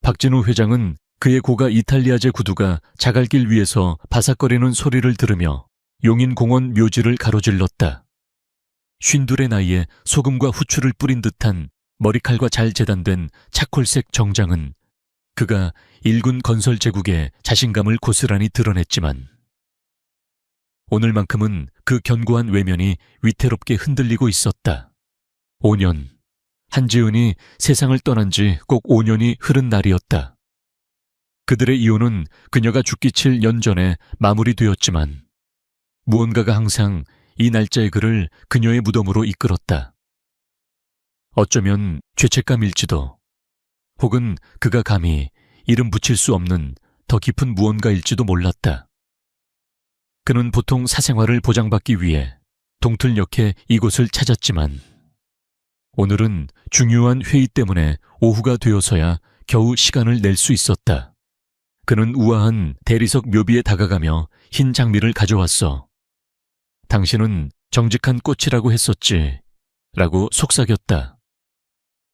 박진우 회장은 그의 고가 이탈리아제 구두가 자갈길 위에서 바삭거리는 소리를 들으며 용인공원 묘지를 가로질렀다. 52의 나이에 소금과 후추를 뿌린 듯한 머리칼과 잘 재단된 차콜색 정장은 그가 일군 건설 제국에 자신감을 고스란히 드러냈지만 오늘만큼은 그 견고한 외면이 위태롭게 흔들리고 있었다. 5년. 한지은이 세상을 떠난 지 꼭 5년이 흐른 날이었다. 그들의 이혼은 그녀가 죽기 7년 전에 마무리되었지만 무언가가 항상 이 날짜의 그를 그녀의 무덤으로 이끌었다. 어쩌면 죄책감일지도, 혹은 그가 감히 이름 붙일 수 없는 더 깊은 무언가일지도 몰랐다. 그는 보통 사생활을 보장받기 위해 동틀녘에 이곳을 찾았지만 오늘은 중요한 회의 때문에 오후가 되어서야 겨우 시간을 낼 수 있었다. 그는 우아한 대리석 묘비에 다가가며 흰 장미를 가져왔어. 당신은 정직한 꽃이라고 했었지, 라고 속삭였다.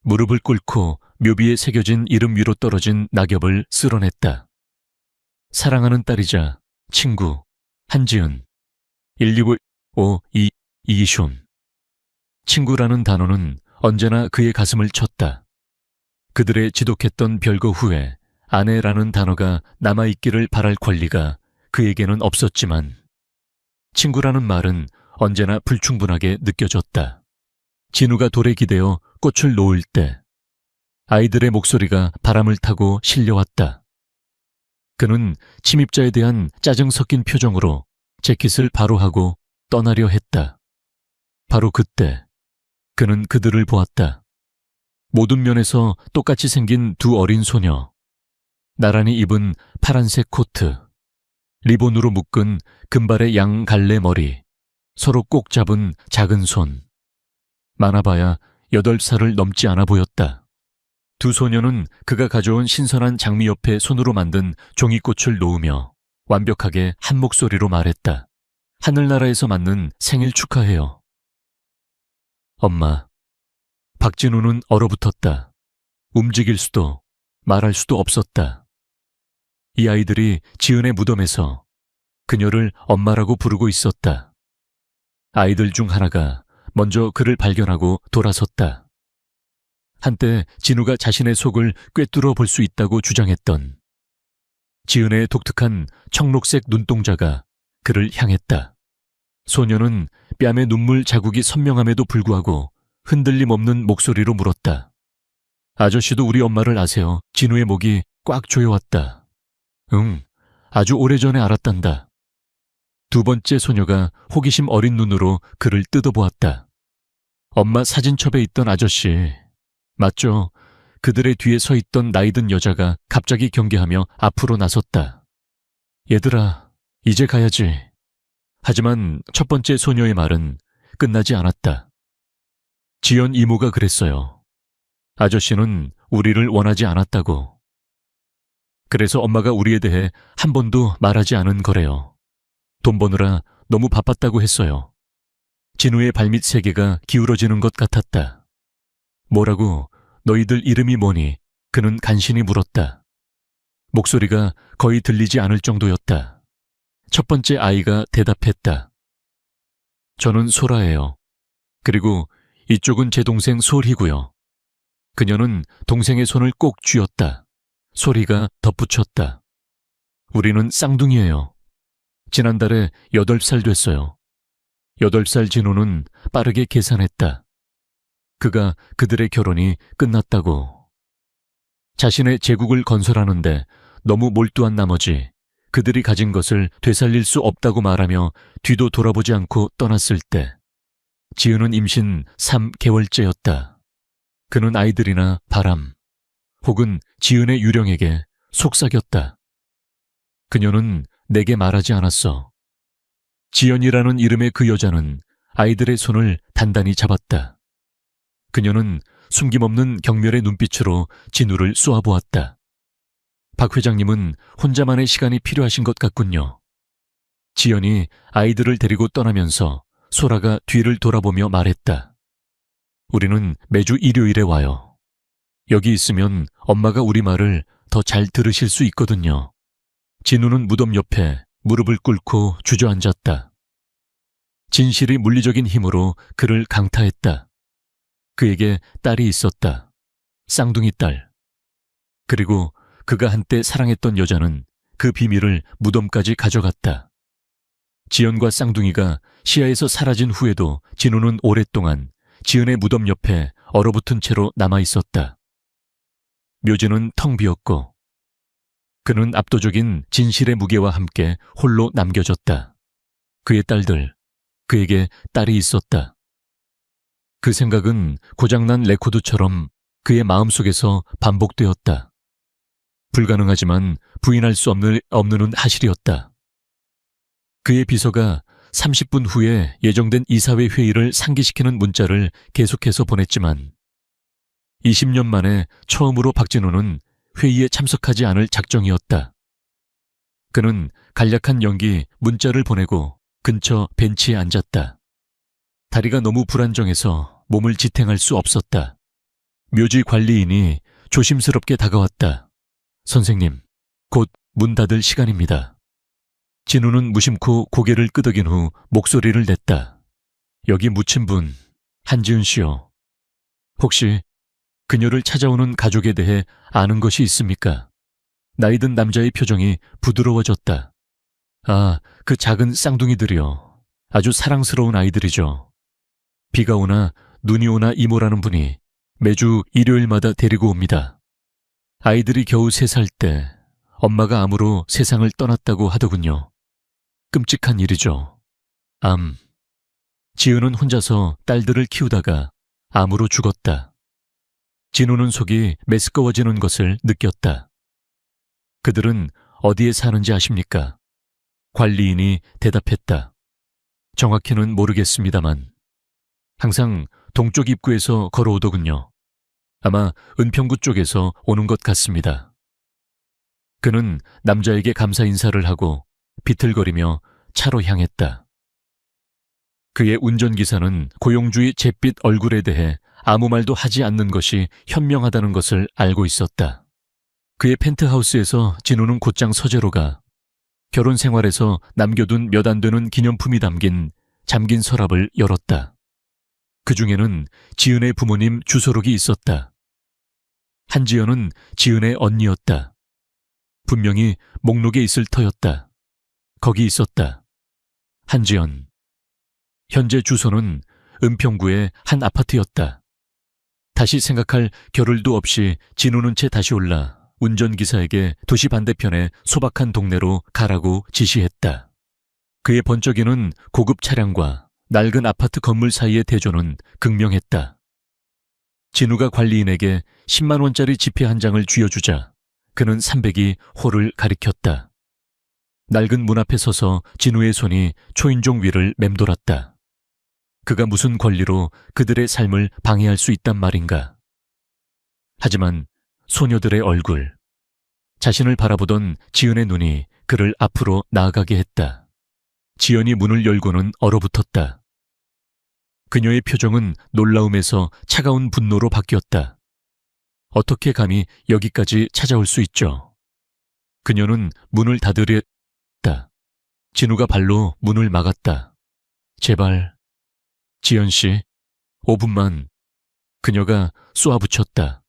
무릎을 꿇고 묘비에 새겨진 이름 위로 떨어진 낙엽을 쓸어냈다. 사랑하는 딸이자 친구 한지은 12552 이기숀. 친구라는 단어는 언제나 그의 가슴을 쳤다. 그들의 지독했던 별거 후에 아내라는 단어가 남아있기를 바랄 권리가 그에게는 없었지만 친구라는 말은 언제나 불충분하게 느껴졌다. 진우가 돌에 기대어 꽃을 놓을 때 아이들의 목소리가 바람을 타고 실려왔다. 그는 침입자에 대한 짜증 섞인 표정으로 재킷을 바로 하고 떠나려 했다. 바로 그때 그는 그들을 보았다. 모든 면에서 똑같이 생긴 두 어린 소녀. 나란히 입은 파란색 코트, 리본으로 묶은 금발의 양갈래 머리, 서로 꼭 잡은 작은 손. 많아봐야 8살을 넘지 않아 보였다. 두 소녀는 그가 가져온 신선한 장미 옆에 손으로 만든 종이꽃을 놓으며 완벽하게 한 목소리로 말했다. 하늘나라에서 맞는 생일 축하해요. 엄마. 박진우는 얼어붙었다. 움직일 수도 말할 수도 없었다. 이 아이들이 지은의 무덤에서 그녀를 엄마라고 부르고 있었다. 아이들 중 하나가 먼저 그를 발견하고 돌아섰다. 한때 진우가 자신의 속을 꿰뚫어 볼 수 있다고 주장했던 지은의 독특한 청록색 눈동자가 그를 향했다. 소녀는 뺨에 눈물 자국이 선명함에도 불구하고 흔들림 없는 목소리로 물었다. 아저씨도 우리 엄마를 아세요? 진우의 목이 꽉 조여왔다. 응, 아주 오래전에 알았단다. 두 번째 소녀가 호기심 어린 눈으로 그를 뜯어보았다. 엄마 사진첩에 있던 아저씨. 맞죠? 그들의 뒤에 서 있던 나이든 여자가 갑자기 경계하며 앞으로 나섰다. 얘들아, 이제 가야지. 하지만 첫 번째 소녀의 말은 끝나지 않았다. 지연 이모가 그랬어요. 아저씨는 우리를 원하지 않았다고. 그래서 엄마가 우리에 대해 한 번도 말하지 않은 거래요. 돈 버느라 너무 바빴다고 했어요. 진우의 발밑 세계가 기울어지는 것 같았다. 뭐라고? 너희들 이름이 뭐니? 그는 간신히 물었다. 목소리가 거의 들리지 않을 정도였다. 첫 번째 아이가 대답했다. 저는 소라예요. 그리고 이쪽은 제 동생 솔희고요. 그녀는 동생의 손을 꼭 쥐었다. 소리가 덧붙였다. 우리는 쌍둥이예요. 지난달에 8살 됐어요. 8살 진우는 빠르게 계산했다. 그가 그들의 결혼이 끝났다고. 자신의 제국을 건설하는데 너무 몰두한 나머지 그들이 가진 것을 되살릴 수 없다고 말하며 뒤도 돌아보지 않고 떠났을 때 지은은 임신 3개월째였다. 그는 아이들이나 바람 혹은 지은의 유령에게 속삭였다. 그녀는 내게 말하지 않았어. 지연이라는 이름의 그 여자는 아이들의 손을 단단히 잡았다. 그녀는 숨김없는 경멸의 눈빛으로 진우를 쏘아보았다. 박 회장님은 혼자만의 시간이 필요하신 것 같군요. 지연이 아이들을 데리고 떠나면서 소라가 뒤를 돌아보며 말했다. 우리는 매주 일요일에 와요. 여기 있으면 엄마가 우리 말을 더 잘 들으실 수 있거든요. 진우는 무덤 옆에 무릎을 꿇고 주저앉았다. 진실이 물리적인 힘으로 그를 강타했다. 그에게 딸이 있었다. 쌍둥이 딸. 그리고 그가 한때 사랑했던 여자는 그 비밀을 무덤까지 가져갔다. 지연과 쌍둥이가 시야에서 사라진 후에도 진우는 오랫동안 지은의 무덤 옆에 얼어붙은 채로 남아 있었다. 묘지는 텅 비었고 그는 압도적인 진실의 무게와 함께 홀로 남겨졌다. 그의 딸들, 그에게 딸이 있었다. 그 생각은 고장난 레코드처럼 그의 마음속에서 반복되었다. 불가능하지만 부인할 수 없는 하실이었다. 그의 비서가 30분 후에 예정된 이사회 회의를 상기시키는 문자를 계속해서 보냈지만 20년 만에 처음으로 박진우는 회의에 참석하지 않을 작정이었다. 그는 간략한 연기 문자를 보내고 근처 벤치에 앉았다. 다리가 너무 불안정해서 몸을 지탱할 수 없었다. 묘지 관리인이 조심스럽게 다가왔다. 선생님, 곧 문 닫을 시간입니다. 진우는 무심코 고개를 끄덕인 후 목소리를 냈다. 여기 묻힌 분, 한지은 씨요. 혹시 그녀를 찾아오는 가족에 대해 아는 것이 있습니까? 나이든 남자의 표정이 부드러워졌다. 아, 그 작은 쌍둥이들이요. 아주 사랑스러운 아이들이죠. 비가 오나 눈이 오나 이모라는 분이 매주 일요일마다 데리고 옵니다. 아이들이 겨우 3살 때 엄마가 암으로 세상을 떠났다고 하더군요. 끔찍한 일이죠. 암. 지은은 혼자서 딸들을 키우다가 암으로 죽었다. 진우는 속이 메스꺼워지는 것을 느꼈다. 그들은 어디에 사는지 아십니까? 관리인이 대답했다. 정확히는 모르겠습니다만 항상 동쪽 입구에서 걸어오더군요. 아마 은평구 쪽에서 오는 것 같습니다. 그는 남자에게 감사 인사를 하고 비틀거리며 차로 향했다. 그의 운전기사는 고용주의 잿빛 얼굴에 대해 아무 말도 하지 않는 것이 현명하다는 것을 알고 있었다. 그의 펜트하우스에서 진우는 곧장 서재로 가 결혼 생활에서 남겨둔 몇 안 되는 기념품이 담긴 잠긴 서랍을 열었다. 그 중에는 지은의 부모님 주소록이 있었다. 한지연은 지은의 언니였다. 분명히 목록에 있을 터였다. 거기 있었다. 한지연. 현재 주소는 은평구의 한 아파트였다. 다시 생각할 겨를도 없이 진우는 채 다시 올라 운전기사에게 도시 반대편의 소박한 동네로 가라고 지시했다. 그의 번쩍이는 고급 차량과 낡은 아파트 건물 사이의 대조는 극명했다. 진우가 관리인에게 10만 원짜리 지폐 한 장을 쥐어주자 그는 300이 홀을 가리켰다. 낡은 문 앞에 서서 진우의 손이 초인종 위를 맴돌았다. 그가 무슨 권리로 그들의 삶을 방해할 수 있단 말인가. 하지만 소녀들의 얼굴, 자신을 바라보던 지은의 눈이 그를 앞으로 나아가게 했다. 지연이 문을 열고는 얼어붙었다. 그녀의 표정은 놀라움에서 차가운 분노로 바뀌었다. 어떻게 감히 여기까지 찾아올 수 있죠? 그녀는 문을 닫으려 했다. 진우가 발로 문을 막았다. 제발, 지연 씨, 5분만. 그녀가 쏘아붙였다.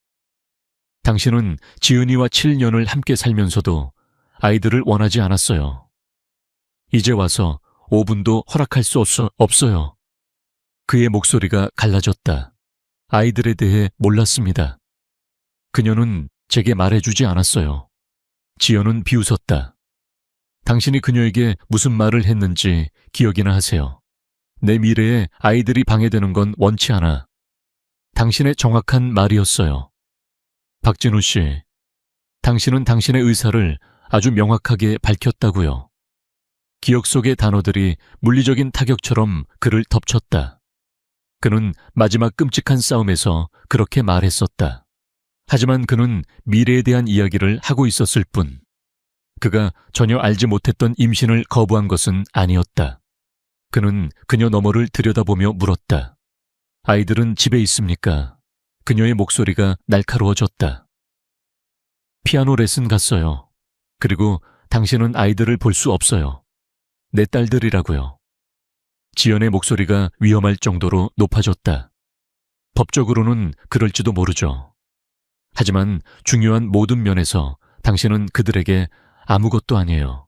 당신은 지은이와 7년을 함께 살면서도 아이들을 원하지 않았어요. 이제 와서 5분도 허락할 수 없어요. 그의 목소리가 갈라졌다. 아이들에 대해 몰랐습니다. 그녀는 제게 말해주지 않았어요. 지연은 비웃었다. 당신이 그녀에게 무슨 말을 했는지 기억이나 하세요. 내 미래에 아이들이 방해되는 건 원치 않아. 당신의 정확한 말이었어요. 박진우 씨, 당신은 당신의 의사를 아주 명확하게 밝혔다고요. 기억 속의 단어들이 물리적인 타격처럼 그를 덮쳤다. 그는 마지막 끔찍한 싸움에서 그렇게 말했었다. 하지만 그는 미래에 대한 이야기를 하고 있었을 뿐, 그가 전혀 알지 못했던 임신을 거부한 것은 아니었다. 그는 그녀 너머를 들여다보며 물었다. 아이들은 집에 있습니까? 그녀의 목소리가 날카로워졌다. 피아노 레슨 갔어요. 그리고 당신은 아이들을 볼 수 없어요. 내 딸들이라고요. 지연의 목소리가 위험할 정도로 높아졌다. 법적으로는 그럴지도 모르죠. 하지만 중요한 모든 면에서 당신은 그들에게 아무것도 아니에요.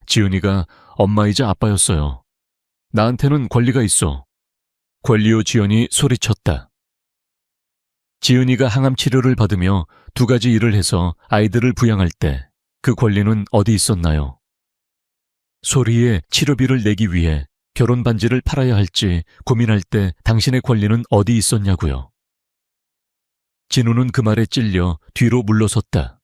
지은이가 엄마이자 아빠였어요. 나한테는 권리가 있어. 권리요 지연이 소리쳤다. 지은이가 항암 치료를 받으며 2가지 일을 해서 아이들을 부양할 때 그 권리는 어디 있었나요? 소리에 치료비를 내기 위해 결혼 반지를 팔아야 할지 고민할 때 당신의 권리는 어디 있었냐고요. 진우는 그 말에 찔려 뒤로 물러섰다.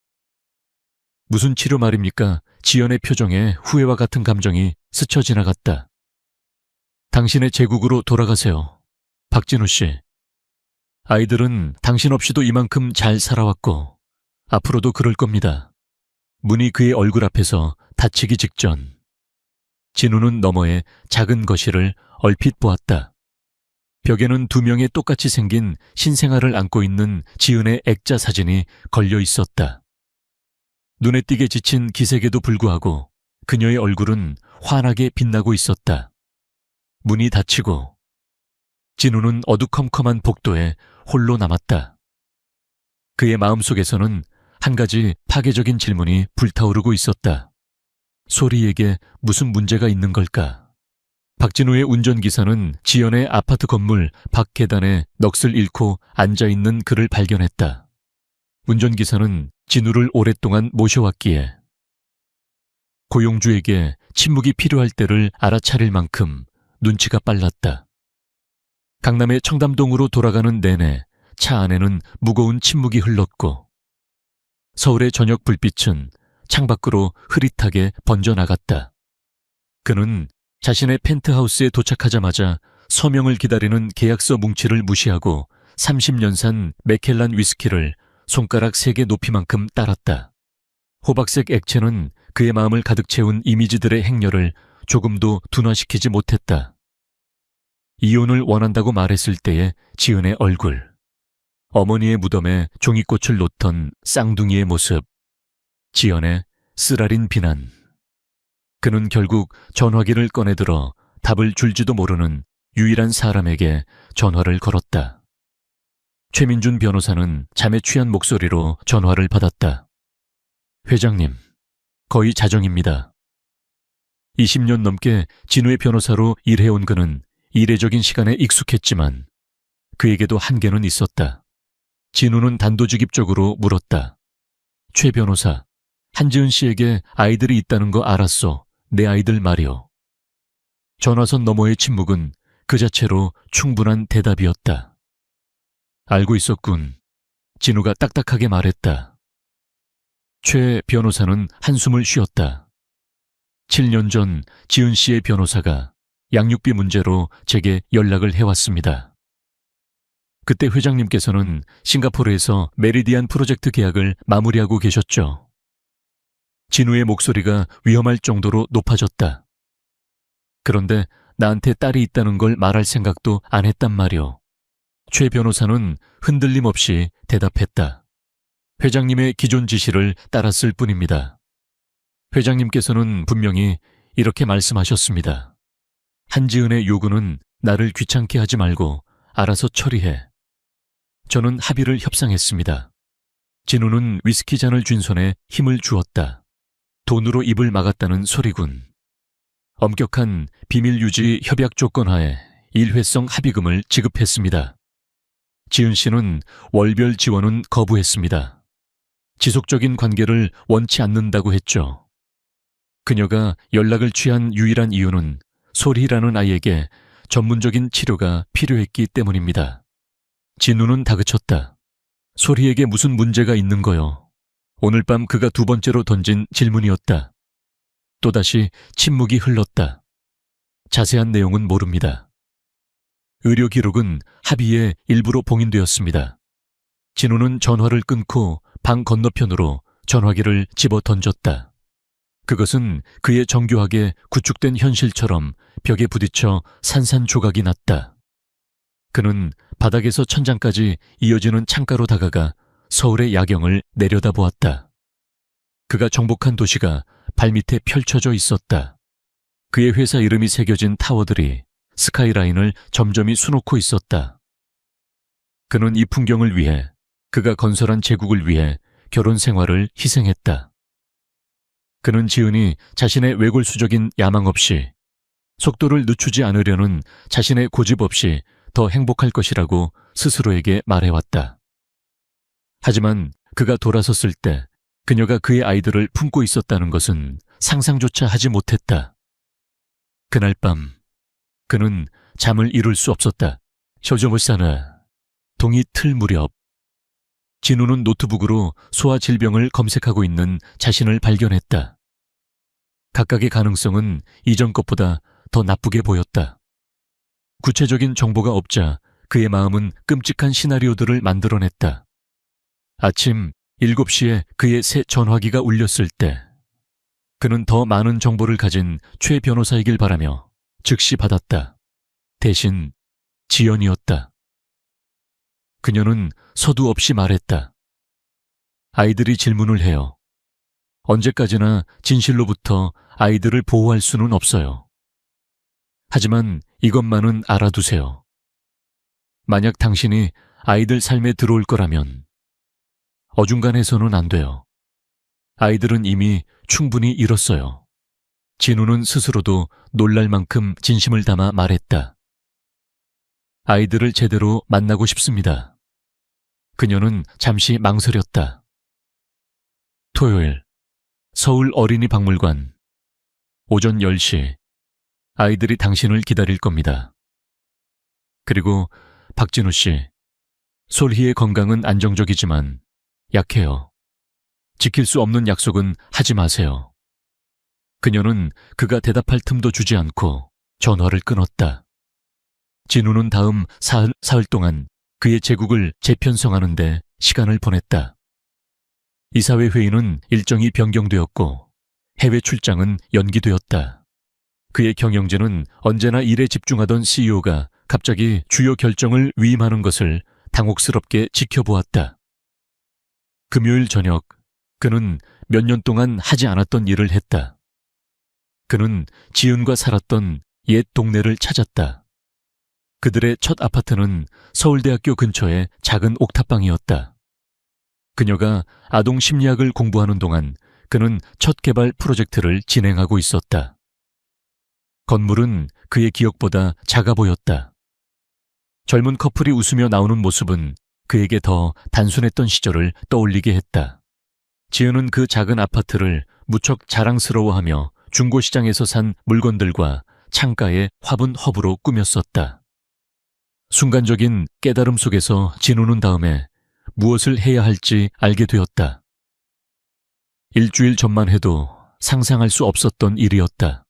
무슨 치료 말입니까? 지연의 표정에 후회와 같은 감정이 스쳐 지나갔다. 당신의 제국으로 돌아가세요. 박진우 씨. 아이들은 당신 없이도 이만큼 잘 살아왔고 앞으로도 그럴 겁니다. 문이 그의 얼굴 앞에서 닫히기 직전 진우는 너머에 작은 거실을 얼핏 보았다. 벽에는 2명의 똑같이 생긴 신생아를 안고 있는 지은의 액자 사진이 걸려 있었다. 눈에 띄게 지친 기색에도 불구하고 그녀의 얼굴은 환하게 빛나고 있었다. 문이 닫히고 진우는 어두컴컴한 복도에 홀로 남았다. 그의 마음속에서는 한 가지 파괴적인 질문이 불타오르고 있었다. 소리에게 무슨 문제가 있는 걸까? 박진우의 운전기사는 지연의 아파트 건물 밖 계단에 넋을 잃고 앉아있는 그를 발견했다. 운전기사는 진우를 오랫동안 모셔왔기에 고용주에게 침묵이 필요할 때를 알아차릴 만큼 눈치가 빨랐다. 강남의 청담동으로 돌아가는 내내 차 안에는 무거운 침묵이 흘렀고 서울의 저녁 불빛은 창밖으로 흐릿하게 번져나갔다. 그는 자신의 펜트하우스에 도착하자마자 서명을 기다리는 계약서 뭉치를 무시하고 30년산 맥켈란 위스키를 손가락 3개 높이만큼 따랐다. 호박색 액체는 그의 마음을 가득 채운 이미지들의 행렬을 조금도 둔화시키지 못했다. 이혼을 원한다고 말했을 때의 지은의 얼굴, 어머니의 무덤에 종이꽃을 놓던 쌍둥이의 모습, 지연의 쓰라린 비난. 그는 결국 전화기를 꺼내들어 답을 줄지도 모르는 유일한 사람에게 전화를 걸었다. 최민준 변호사는 잠에 취한 목소리로 전화를 받았다. 회장님, 거의 자정입니다. 20년 넘게 진우의 변호사로 일해온 그는 이례적인 시간에 익숙했지만 그에게도 한계는 있었다. 진우는 단도직입적으로 물었다. 최 변호사, 한지은 씨에게 아이들이 있다는 거 알았어. 내 아이들 말이요. 전화선 너머의 침묵은 그 자체로 충분한 대답이었다. 알고 있었군. 진우가 딱딱하게 말했다. 최 변호사는 한숨을 쉬었다. 7년 전 지은 씨의 변호사가 양육비 문제로 제게 연락을 해왔습니다. 그때 회장님께서는 싱가포르에서 메리디안 프로젝트 계약을 마무리하고 계셨죠. 진우의 목소리가 위험할 정도로 높아졌다. 그런데 나한테 딸이 있다는 걸 말할 생각도 안 했단 말이오. 최 변호사는 흔들림 없이 대답했다. 회장님의 기존 지시를 따랐을 뿐입니다. 회장님께서는 분명히 이렇게 말씀하셨습니다. 한지은의 요구는 나를 귀찮게 하지 말고 알아서 처리해. 저는 합의를 협상했습니다. 진우는 위스키 잔을 쥔 손에 힘을 주었다. 돈으로 입을 막았다는 소리군. 엄격한 비밀 유지 협약 조건 하에 일회성 합의금을 지급했습니다. 지은 씨는 월별 지원은 거부했습니다. 지속적인 관계를 원치 않는다고 했죠. 그녀가 연락을 취한 유일한 이유는 소리라는 아이에게 전문적인 치료가 필요했기 때문입니다. 진우는 다그쳤다. 소리에게 무슨 문제가 있는 거요? 오늘 밤 그가 2번째로 던진 질문이었다. 또다시 침묵이 흘렀다. 자세한 내용은 모릅니다. 의료 기록은 합의에 일부로 봉인되었습니다. 진우는 전화를 끊고 방 건너편으로 전화기를 집어 던졌다. 그것은 그의 정교하게 구축된 현실처럼 벽에 부딪혀 산산조각이 났다. 그는 바닥에서 천장까지 이어지는 창가로 다가가 서울의 야경을 내려다보았다. 그가 정복한 도시가 발밑에 펼쳐져 있었다. 그의 회사 이름이 새겨진 타워들이 스카이라인을 점점이 수놓고 있었다. 그는 이 풍경을 위해, 그가 건설한 제국을 위해 결혼 생활을 희생했다. 그는 지은이 자신의 외골수적인 야망 없이, 속도를 늦추지 않으려는 자신의 고집 없이 더 행복할 것이라고 스스로에게 말해왔다. 하지만 그가 돌아섰을 때 그녀가 그의 아이들을 품고 있었다는 것은 상상조차 하지 못했다. 그날 밤 그는 잠을 이룰 수 없었다. 쇼조무사나 동이 틀 무렵 진우는 노트북으로 소아 질병을 검색하고 있는 자신을 발견했다. 각각의 가능성은 이전 것보다 더 나쁘게 보였다. 구체적인 정보가 없자 그의 마음은 끔찍한 시나리오들을 만들어냈다. 아침 7시에 그의 새 전화기가 울렸을 때 그는 더 많은 정보를 가진 최 변호사이길 바라며 즉시 받았다. 대신 지연이었다. 그녀는 서두 없이 말했다. 아이들이 질문을 해요. 언제까지나 진실로부터 아이들을 보호할 수는 없어요. 하지만 이것만은 알아두세요. 만약 당신이 아이들 삶에 들어올 거라면 어중간해서는 안 돼요. 아이들은 이미 충분히 잃었어요. 진우는 스스로도 놀랄 만큼 진심을 담아 말했다. 아이들을 제대로 만나고 싶습니다. 그녀는 잠시 망설였다. 토요일, 서울 어린이 박물관. 오전 10시. 아이들이 당신을 기다릴 겁니다. 그리고 박진우 씨, 솔희의 건강은 안정적이지만 약해요. 지킬 수 없는 약속은 하지 마세요. 그녀는 그가 대답할 틈도 주지 않고 전화를 끊었다. 진우는 다음 사흘 동안 그의 제국을 재편성하는 데 시간을 보냈다. 이사회 회의는 일정이 변경되었고 해외 출장은 연기되었다. 그의 경영진은 언제나 일에 집중하던 CEO가 갑자기 주요 결정을 위임하는 것을 당혹스럽게 지켜보았다. 금요일 저녁, 그는 몇 년 동안 하지 않았던 일을 했다. 그는 지은과 살았던 옛 동네를 찾았다. 그들의 첫 아파트는 서울대학교 근처의 작은 옥탑방이었다. 그녀가 아동 심리학을 공부하는 동안 그는 첫 개발 프로젝트를 진행하고 있었다. 건물은 그의 기억보다 작아 보였다. 젊은 커플이 웃으며 나오는 모습은 그에게 더 단순했던 시절을 떠올리게 했다. 지은은 그 작은 아파트를 무척 자랑스러워하며 중고시장에서 산 물건들과 창가의 화분 허브로 꾸몄었다. 순간적인 깨달음 속에서 진우는 다음에 무엇을 해야 할지 알게 되었다. 일주일 전만 해도 상상할 수 없었던 일이었다.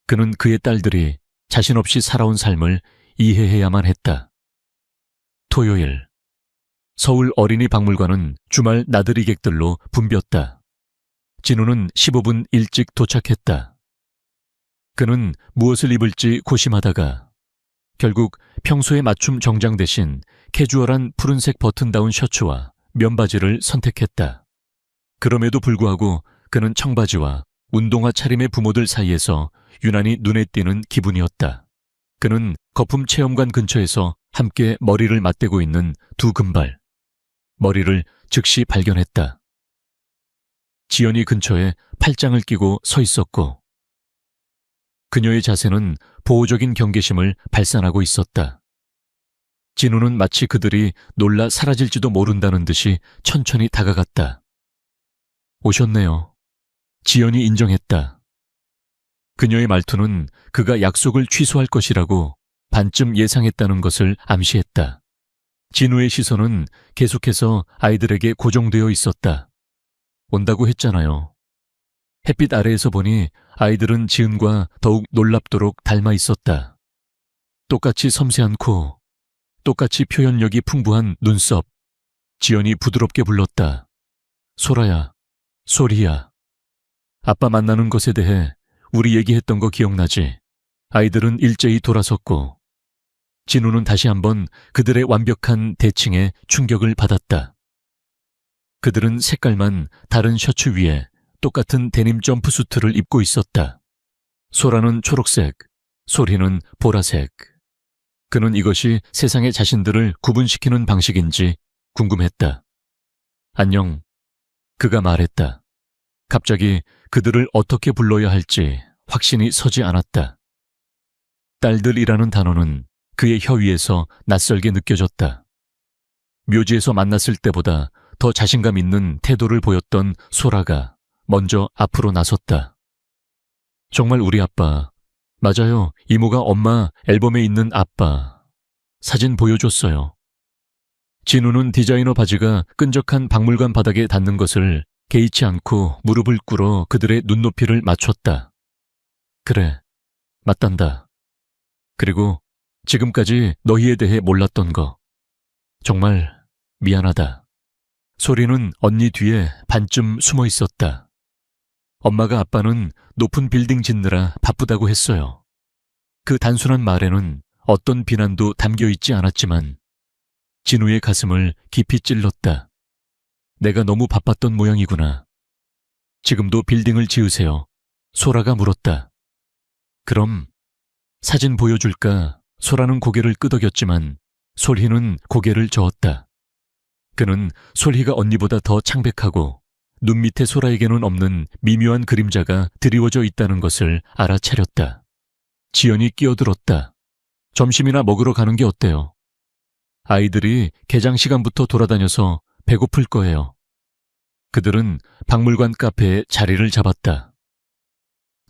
그는 그의 딸들이 자신 없이 살아온 삶을 이해해야만 했다. 토요일, 서울 어린이 박물관은 주말 나들이객들로 붐볐다. 진우는 15분 일찍 도착했다. 그는 무엇을 입을지 고심하다가 결국 평소에 맞춤 정장 대신 캐주얼한 푸른색 버튼다운 셔츠와 면바지를 선택했다. 그럼에도 불구하고 그는 청바지와 운동화 차림의 부모들 사이에서 유난히 눈에 띄는 기분이었다. 그는 거품 체험관 근처에서 함께 머리를 맞대고 있는 두 금발, 머리를 즉시 발견했다. 지연이 근처에 팔짱을 끼고 서 있었고 그녀의 자세는 보호적인 경계심을 발산하고 있었다. 진우는 마치 그들이 놀라 사라질지도 모른다는 듯이 천천히 다가갔다. 오셨네요. 지연이 인정했다. 그녀의 말투는 그가 약속을 취소할 것이라고 반쯤 예상했다는 것을 암시했다. 진우의 시선은 계속해서 아이들에게 고정되어 있었다. 온다고 했잖아요. 햇빛 아래에서 보니 아이들은 지은과 더욱 놀랍도록 닮아 있었다. 똑같이 섬세한 코, 똑같이 표현력이 풍부한 눈썹. 지연이 부드럽게 불렀다. 소라야, 소리야. 아빠 만나는 것에 대해 우리 얘기했던 거 기억나지? 아이들은 일제히 돌아섰고 진우는 다시 한번 그들의 완벽한 대칭에 충격을 받았다. 그들은 색깔만 다른 셔츠 위에 똑같은 데님 점프수트를 입고 있었다. 소라는 초록색, 소리는 보라색. 그는 이것이 세상의 자신들을 구분시키는 방식인지 궁금했다. 안녕. 그가 말했다. 갑자기 그들을 어떻게 불러야 할지 확신이 서지 않았다. 딸들이라는 단어는 그의 혀 위에서 낯설게 느껴졌다. 묘지에서 만났을 때보다 더 자신감 있는 태도를 보였던 소라가 먼저 앞으로 나섰다. 정말 우리 아빠. 맞아요. 이모가 엄마 앨범에 있는 아빠. 사진 보여줬어요. 진우는 디자이너 바지가 끈적한 박물관 바닥에 닿는 것을 개의치 않고 무릎을 꿇어 그들의 눈높이를 맞췄다. 그래, 맞단다. 그리고 지금까지 너희에 대해 몰랐던 거. 정말 미안하다. 소리는 언니 뒤에 반쯤 숨어 있었다. 엄마가 아빠는 높은 빌딩 짓느라 바쁘다고 했어요. 그 단순한 말에는 어떤 비난도 담겨 있지 않았지만 진우의 가슴을 깊이 찔렀다. 내가 너무 바빴던 모양이구나. 지금도 빌딩을 지으세요. 소라가 물었다. 그럼 사진 보여줄까? 소라는 고개를 끄덕였지만 솔희는 고개를 저었다. 그는 솔희가 언니보다 더 창백하고 눈 밑에 소라에게는 없는 미묘한 그림자가 드리워져 있다는 것을 알아차렸다. 지연이 끼어들었다. 점심이나 먹으러 가는 게 어때요? 아이들이 개장 시간부터 돌아다녀서 배고플 거예요. 그들은 박물관 카페에 자리를 잡았다.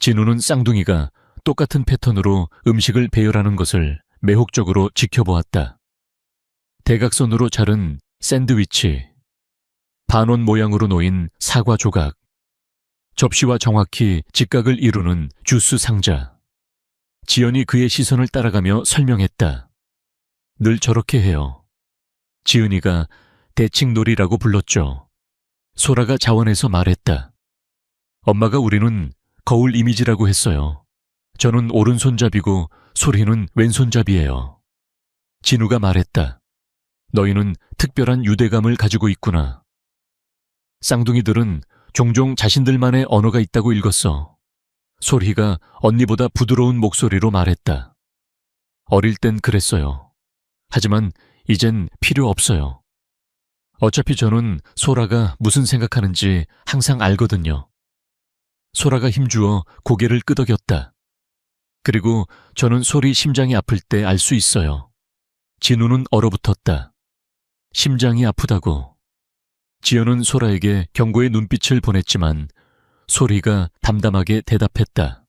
진우는 쌍둥이가 똑같은 패턴으로 음식을 배열하는 것을 매혹적으로 지켜보았다. 대각선으로 자른 샌드위치, 반원 모양으로 놓인 사과 조각, 접시와 정확히 직각을 이루는 주스 상자. 지연이 그의 시선을 따라가며 설명했다. 늘 저렇게 해요. 지은이가 대칭놀이라고 불렀죠. 소라가 자원해서 말했다. 엄마가 우리는 거울 이미지라고 했어요. 저는 오른손잡이고 소리는 왼손잡이예요. 진우가 말했다. 너희는 특별한 유대감을 가지고 있구나. 쌍둥이들은 종종 자신들만의 언어가 있다고 읽었어. 소리가 언니보다 부드러운 목소리로 말했다. 어릴 땐 그랬어요. 하지만 이젠 필요 없어요. 어차피 저는 소라가 무슨 생각하는지 항상 알거든요. 소라가 힘주어 고개를 끄덕였다. 그리고 저는 소리 심장이 아플 때 알 수 있어요. 진우는 얼어붙었다. 심장이 아프다고. 지연은 소라에게 경고의 눈빛을 보냈지만 소리가 담담하게 대답했다.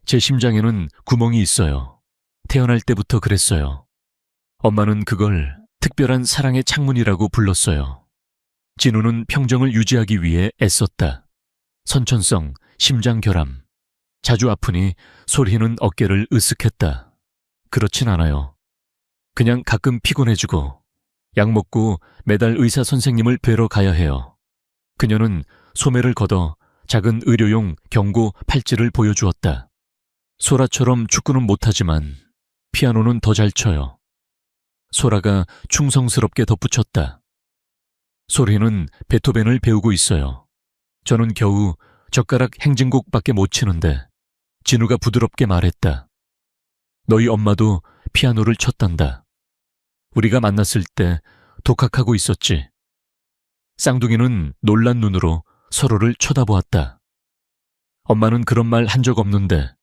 제 심장에는 구멍이 있어요. 태어날 때부터 그랬어요. 엄마는 그걸 특별한 사랑의 창문이라고 불렀어요. 진우는 평정을 유지하기 위해 애썼다. 선천성 심장 결함. 자주 아프니 소리는 어깨를 으쓱했다. 그렇진 않아요. 그냥 가끔 피곤해지고 약 먹고 매달 의사 선생님을 뵈러 가야 해요. 그녀는 소매를 걷어 작은 의료용 경고 팔찌를 보여주었다. 소라처럼 축구는 못하지만 피아노는 더 잘 쳐요. 소라가 충성스럽게 덧붙였다. 소리는 베토벤을 배우고 있어요. 저는 겨우 젓가락 행진곡밖에 못 치는데 진우가 부드럽게 말했다. 너희 엄마도 피아노를 쳤단다. 우리가 만났을 때 독학하고 있었지. 쌍둥이는 놀란 눈으로 서로를 쳐다보았다. 엄마는 그런 말 한 적 없는데.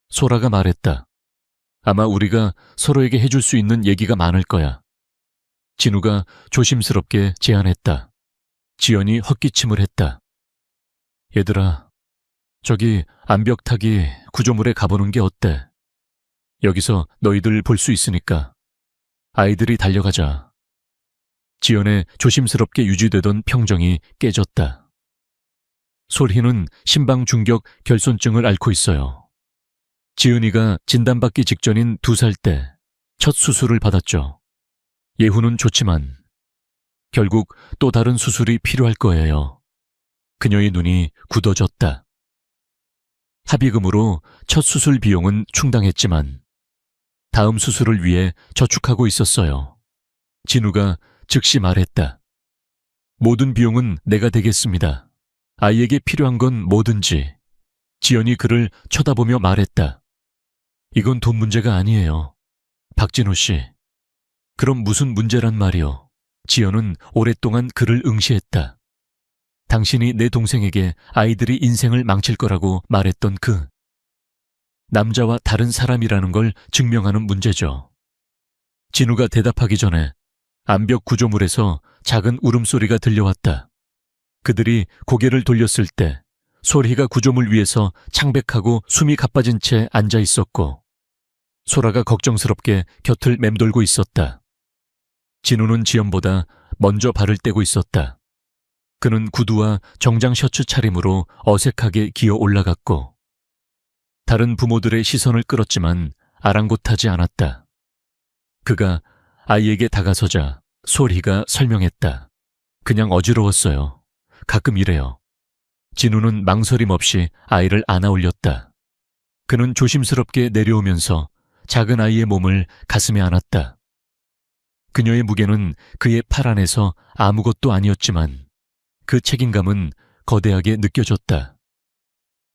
소라가 말했다. 아마 우리가 서로에게 해줄 수 있는 얘기가 많을 거야. 진우가 조심스럽게 제안했다. 지연이 헛기침을 했다. 얘들아, 저기 암벽타기 구조물에 가보는 게 어때? 여기서 너희들 볼 수 있으니까. 아이들이 달려가자. 지연의 조심스럽게 유지되던 평정이 깨졌다. 솔희는 심방중격 결손증을 앓고 있어요. 지은이가 진단받기 직전인 2살 때 첫 수술을 받았죠. 예후는 좋지만 결국 또 다른 수술이 필요할 거예요. 그녀의 눈이 굳어졌다. 합의금으로 첫 수술 비용은 충당했지만 다음 수술을 위해 저축하고 있었어요. 진우가 즉시 말했다. 모든 비용은 내가 대겠습니다. 아이에게 필요한 건 뭐든지. 지연이 그를 쳐다보며 말했다. 이건 돈 문제가 아니에요. 박진우 씨. 그럼 무슨 문제란 말이요? 지연은 오랫동안 그를 응시했다. 당신이 내 동생에게 아이들이 인생을 망칠 거라고 말했던 그 남자와 다른 사람이라는 걸 증명하는 문제죠. 진우가 대답하기 전에 암벽 구조물에서 작은 울음소리가 들려왔다. 그들이 고개를 돌렸을 때 소리가 구조물 위에서 창백하고 숨이 가빠진 채 앉아 있었고 소라가 걱정스럽게 곁을 맴돌고 있었다. 진우는 지연보다 먼저 발을 떼고 있었다. 그는 구두와 정장 셔츠 차림으로 어색하게 기어 올라갔고 다른 부모들의 시선을 끌었지만 아랑곳하지 않았다. 그가 아이에게 다가서자 소리가 설명했다. 그냥 어지러웠어요. 가끔 이래요. 진우는 망설임 없이 아이를 안아 올렸다. 그는 조심스럽게 내려오면서 작은 아이의 몸을 가슴에 안았다. 그녀의 무게는 그의 팔 안에서 아무것도 아니었지만 그 책임감은 거대하게 느껴졌다.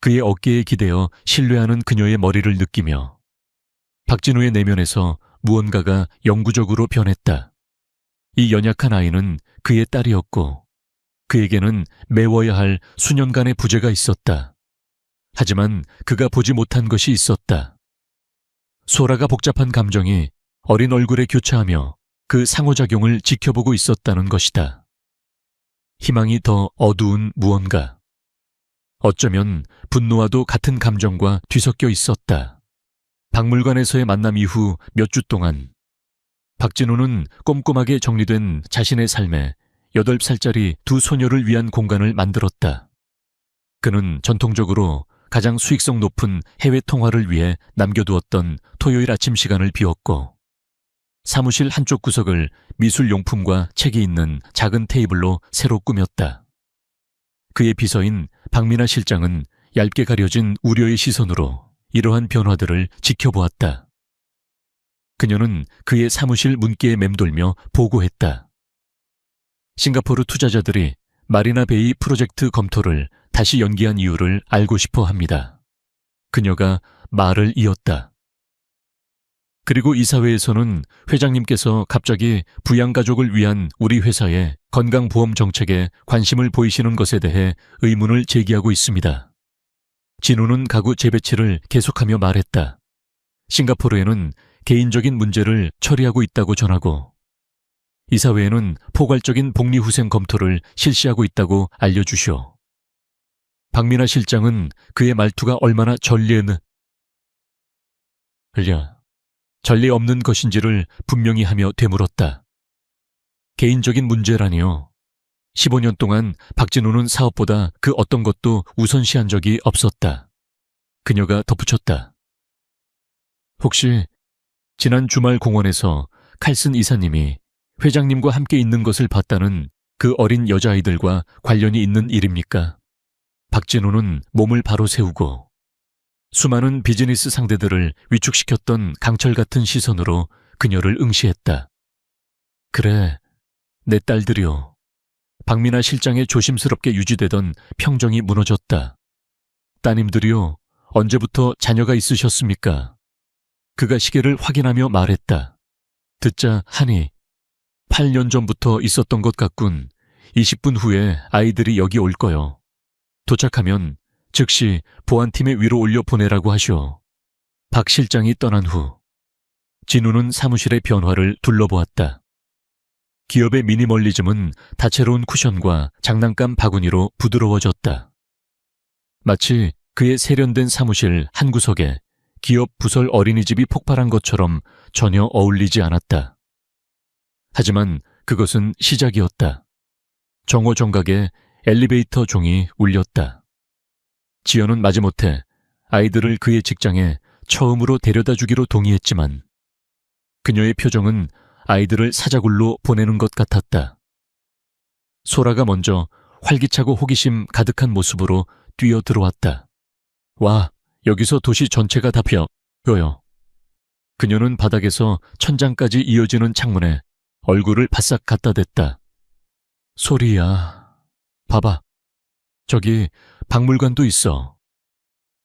그의 어깨에 기대어 신뢰하는 그녀의 머리를 느끼며 박진우의 내면에서 무언가가 영구적으로 변했다. 이 연약한 아이는 그의 딸이었고 그에게는 메워야 할 수년간의 부재가 있었다. 하지만 그가 보지 못한 것이 있었다. 소라가 복잡한 감정이 어린 얼굴에 교차하며 그 상호작용을 지켜보고 있었다는 것이다. 희망이 더 어두운 무언가. 어쩌면 분노와도 같은 감정과 뒤섞여 있었다. 박물관에서의 만남 이후 몇 주 동안 박진우는 꼼꼼하게 정리된 자신의 삶에 8살짜리 두 소녀를 위한 공간을 만들었다. 그는 전통적으로 가장 수익성 높은 해외 통화를 위해 남겨두었던 토요일 아침 시간을 비웠고 사무실 한쪽 구석을 미술용품과 책이 있는 작은 테이블로 새로 꾸몄다. 그의 비서인 박민아 실장은 얇게 가려진 우려의 시선으로 이러한 변화들을 지켜보았다. 그녀는 그의 사무실 문기에 맴돌며 보고했다. 싱가포르 투자자들이 마리나 베이 프로젝트 검토를 다시 연기한 이유를 알고 싶어 합니다. 그녀가 말을 이었다. 그리고 이사회에서는 회장님께서 갑자기 부양가족을 위한 우리 회사의 건강보험 정책에 관심을 보이시는 것에 대해 의문을 제기하고 있습니다. 진우는 가구 재배치를 계속하며 말했다. 싱가포르에는 개인적인 문제를 처리하고 있다고 전하고 이사회에는 포괄적인 복리후생 검토를 실시하고 있다고 알려주시오. 박민아 실장은 그의 말투가 얼마나 전례 없는 것인지를 분명히 하며 되물었다. 개인적인 문제라니요. 15년 동안 박진우는 사업보다 그 어떤 것도 우선시한 적이 없었다. 그녀가 덧붙였다. 혹시 지난 주말 공원에서 칼슨 이사님이 회장님과 함께 있는 것을 봤다는 그 어린 여자아이들과 관련이 있는 일입니까? 박진우는 몸을 바로 세우고 수많은 비즈니스 상대들을 위축시켰던 강철 같은 시선으로 그녀를 응시했다. 그래, 내 딸들이요. 박민아 실장의 조심스럽게 유지되던 평정이 무너졌다. 따님들이요, 언제부터 자녀가 있으셨습니까? 그가 시계를 확인하며 말했다. 듣자 하니 8년 전부터 있었던 것 같군. 20분 후에 아이들이 여기 올 거요. 도착하면 즉시 보안팀에 위로 올려 보내라고 하시오. 박 실장이 떠난 후 진우는 사무실의 변화를 둘러보았다. 기업의 미니멀리즘은 다채로운 쿠션과 장난감 바구니로 부드러워졌다. 마치 그의 세련된 사무실 한 구석에 기업 부설 어린이집이 폭발한 것처럼 전혀 어울리지 않았다. 하지만 그것은 시작이었다. 정호정각에 엘리베이터 종이 울렸다. 지연은 마지못해 아이들을 그의 직장에 처음으로 데려다 주기로 동의했지만 그녀의 표정은 아이들을 사자굴로 보내는 것 같았다. 소라가 먼저 활기차고 호기심 가득한 모습으로 뛰어 들어왔다. 와, 여기서 도시 전체가 다 보여요. 그녀는 바닥에서 천장까지 이어지는 창문에 얼굴을 바싹 갖다 댔다. 소리야. 봐봐. 저기 박물관도 있어.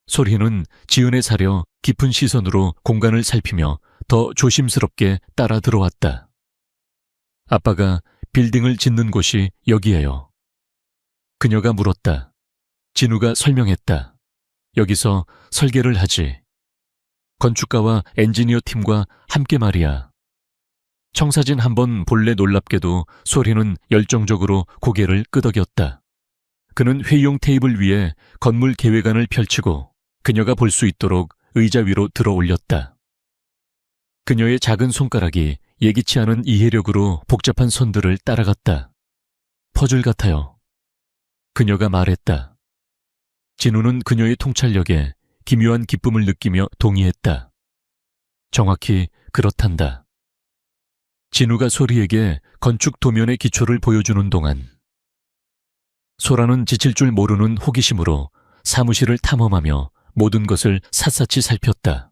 소리는 지은에 사려 깊은 시선으로 공간을 살피며 더 조심스럽게 따라 들어왔다. 아빠가 빌딩을 짓는 곳이 여기예요. 그녀가 물었다. 진우가 설명했다. 여기서 설계를 하지. 건축가와 엔지니어 팀과 함께 말이야. 청사진 한번 볼래 놀랍게도 소리는 열정적으로 고개를 끄덕였다. 그는 회의용 테이블 위에 건물 계획안을 펼치고 그녀가 볼 수 있도록 의자 위로 들어 올렸다. 그녀의 작은 손가락이 예기치 않은 이해력으로 복잡한 선들을 따라갔다. 퍼즐 같아요. 그녀가 말했다. 진우는 그녀의 통찰력에 기묘한 기쁨을 느끼며 동의했다. 정확히 그렇단다. 진우가 소리에게 건축 도면의 기초를 보여주는 동안 소라는 지칠 줄 모르는 호기심으로 사무실을 탐험하며 모든 것을 샅샅이 살폈다.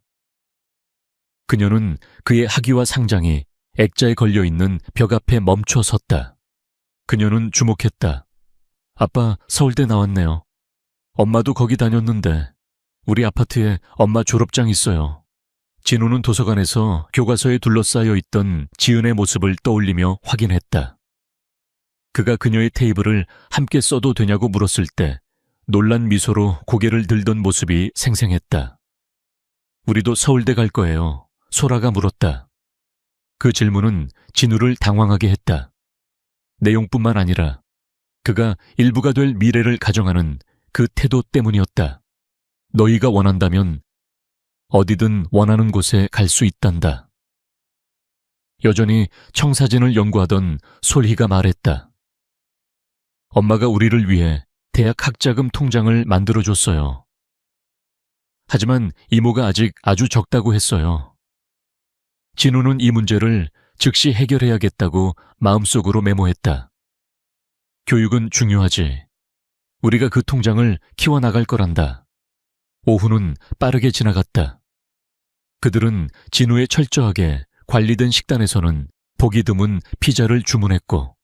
그녀는 그의 학위와 상장이 액자에 걸려있는 벽 앞에 멈춰 섰다. 그녀는 주목했다. 아빠 서울대 나왔네요. 엄마도 거기 다녔는데 우리 아파트에 엄마 졸업장 있어요. 진우는 도서관에서 교과서에 둘러싸여 있던 지은의 모습을 떠올리며 확인했다. 그가 그녀의 테이블을 함께 써도 되냐고 물었을 때 놀란 미소로 고개를 들던 모습이 생생했다. 우리도 서울대 갈 거예요. 소라가 물었다. 그 질문은 진우를 당황하게 했다. 내용뿐만 아니라 그가 일부가 될 미래를 가정하는 그 태도 때문이었다. 너희가 원한다면 어디든 원하는 곳에 갈 수 있단다. 여전히 청사진을 연구하던 솔희가 말했다. 엄마가 우리를 위해 대학 학자금 통장을 만들어줬어요. 하지만 이모가 아직 아주 적다고 했어요. 진우는 이 문제를 즉시 해결해야겠다고 마음속으로 메모했다. 교육은 중요하지. 우리가 그 통장을 키워나갈 거란다. 오후는 빠르게 지나갔다. 그들은 진우의 철저하게 관리된 식단에서는 보기 드문 피자를 주문했고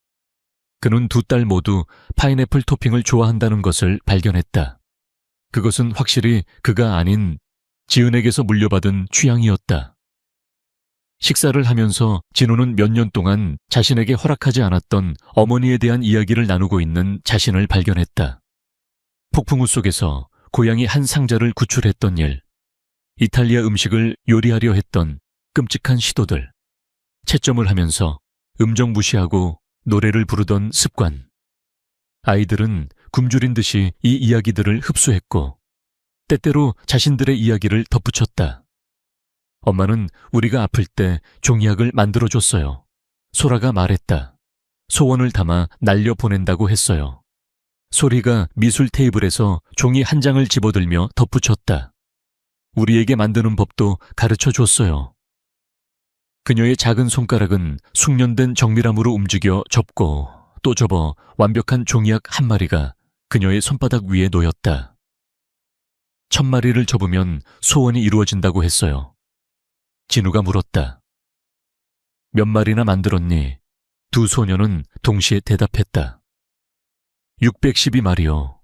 그는 두 딸 모두 파인애플 토핑을 좋아한다는 것을 발견했다. 그것은 확실히 그가 아닌 지은에게서 물려받은 취향이었다. 식사를 하면서 진우는 몇 년 동안 자신에게 허락하지 않았던 어머니에 대한 이야기를 나누고 있는 자신을 발견했다. 폭풍우 속에서 고양이 한 상자를 구출했던 일, 이탈리아 음식을 요리하려 했던 끔찍한 시도들, 채점을 하면서 음정 무시하고 노래를 부르던 습관. 아이들은 굶주린 듯이 이 이야기들을 흡수했고 때때로 자신들의 이야기를 덧붙였다. 엄마는 우리가 아플 때 종이약을 만들어줬어요. 소라가 말했다. 소원을 담아 날려보낸다고 했어요. 소리가 미술 테이블에서 종이 한 장을 집어들며 덧붙였다. 우리에게 만드는 법도 가르쳐줬어요. 그녀의 작은 손가락은 숙련된 정밀함으로 움직여 접고 또 접어 완벽한 종이약 한 마리가 그녀의 손바닥 위에 놓였다. 1000마리를 접으면 소원이 이루어진다고 했어요. 진우가 물었다. 몇 마리나 만들었니? 두 소녀는 동시에 대답했다. 612마리요.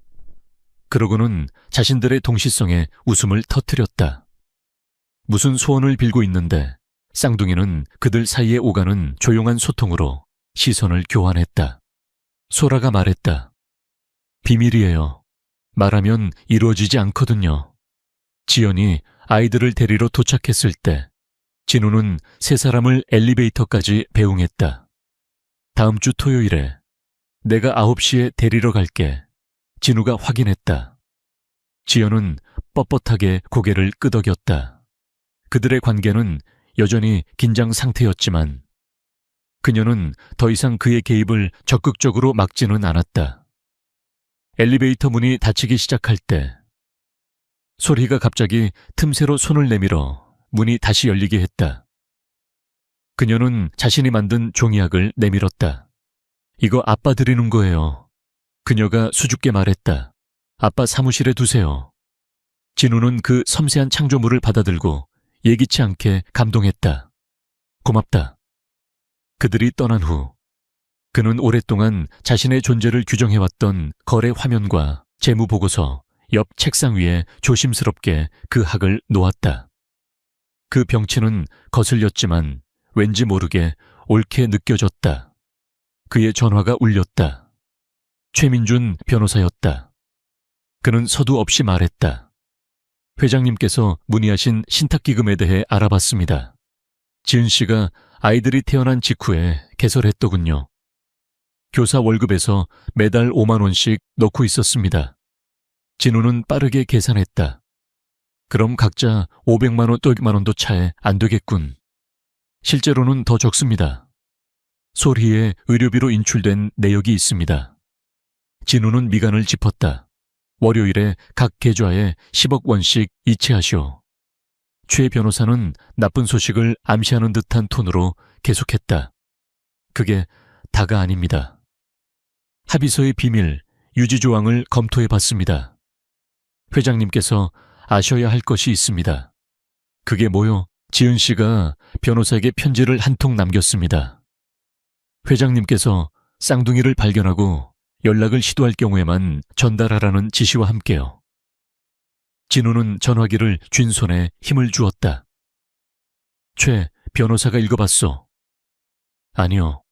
그러고는 자신들의 동시성에 웃음을 터뜨렸다. 무슨 소원을 빌고 있는데 쌍둥이는 그들 사이에 오가는 조용한 소통으로 시선을 교환했다. 소라가 말했다. 비밀이에요. 말하면 이루어지지 않거든요. 지연이 아이들을 데리러 도착했을 때 진우는 세 사람을 엘리베이터까지 배웅했다. 다음 주 토요일에 내가 9시에 데리러 갈게. 진우가 확인했다. 지연은 뻣뻣하게 고개를 끄덕였다. 그들의 관계는 여전히 긴장 상태였지만 그녀는 더 이상 그의 개입을 적극적으로 막지는 않았다. 엘리베이터 문이 닫히기 시작할 때 소리가 갑자기 틈새로 손을 내밀어 문이 다시 열리게 했다. 그녀는 자신이 만든 종이약을 내밀었다. 이거 아빠 드리는 거예요. 그녀가 수줍게 말했다. 아빠 사무실에 두세요. 진우는 그 섬세한 창조물을 받아들고 예기치 않게 감동했다. 고맙다. 그들이 떠난 후 그는 오랫동안 자신의 존재를 규정해왔던 거래 화면과 재무 보고서 옆 책상 위에 조심스럽게 그 학을 놓았다. 그 병치는 거슬렸지만 왠지 모르게 옳게 느껴졌다. 그의 전화가 울렸다. 최민준 변호사였다. 그는 서두 없이 말했다. 회장님께서 문의하신 신탁기금에 대해 알아봤습니다. 지은 씨가 아이들이 태어난 직후에 개설했더군요. 교사 월급에서 매달 5만 원씩 넣고 있었습니다. 진우는 빠르게 계산했다. 그럼 각자 500만 원 또 100만 원도 차에 안 되겠군. 실제로는 더 적습니다. 솔희에 의료비로 인출된 내역이 있습니다. 진우는 미간을 짚었다. 월요일에 각 계좌에 10억 원씩 이체하시오. 최 변호사는 나쁜 소식을 암시하는 듯한 톤으로 계속했다. 그게 다가 아닙니다. 합의서의 비밀, 유지 조항을 검토해 봤습니다. 회장님께서 아셔야 할 것이 있습니다. 그게 뭐요? 지은 씨가 변호사에게 편지를 한 통 남겼습니다. 회장님께서 쌍둥이를 발견하고 연락을 시도할 경우에만 전달하라는 지시와 함께요. 진우는 전화기를 쥔 손에 힘을 주었다. 최 변호사가 읽어봤소. 아니요.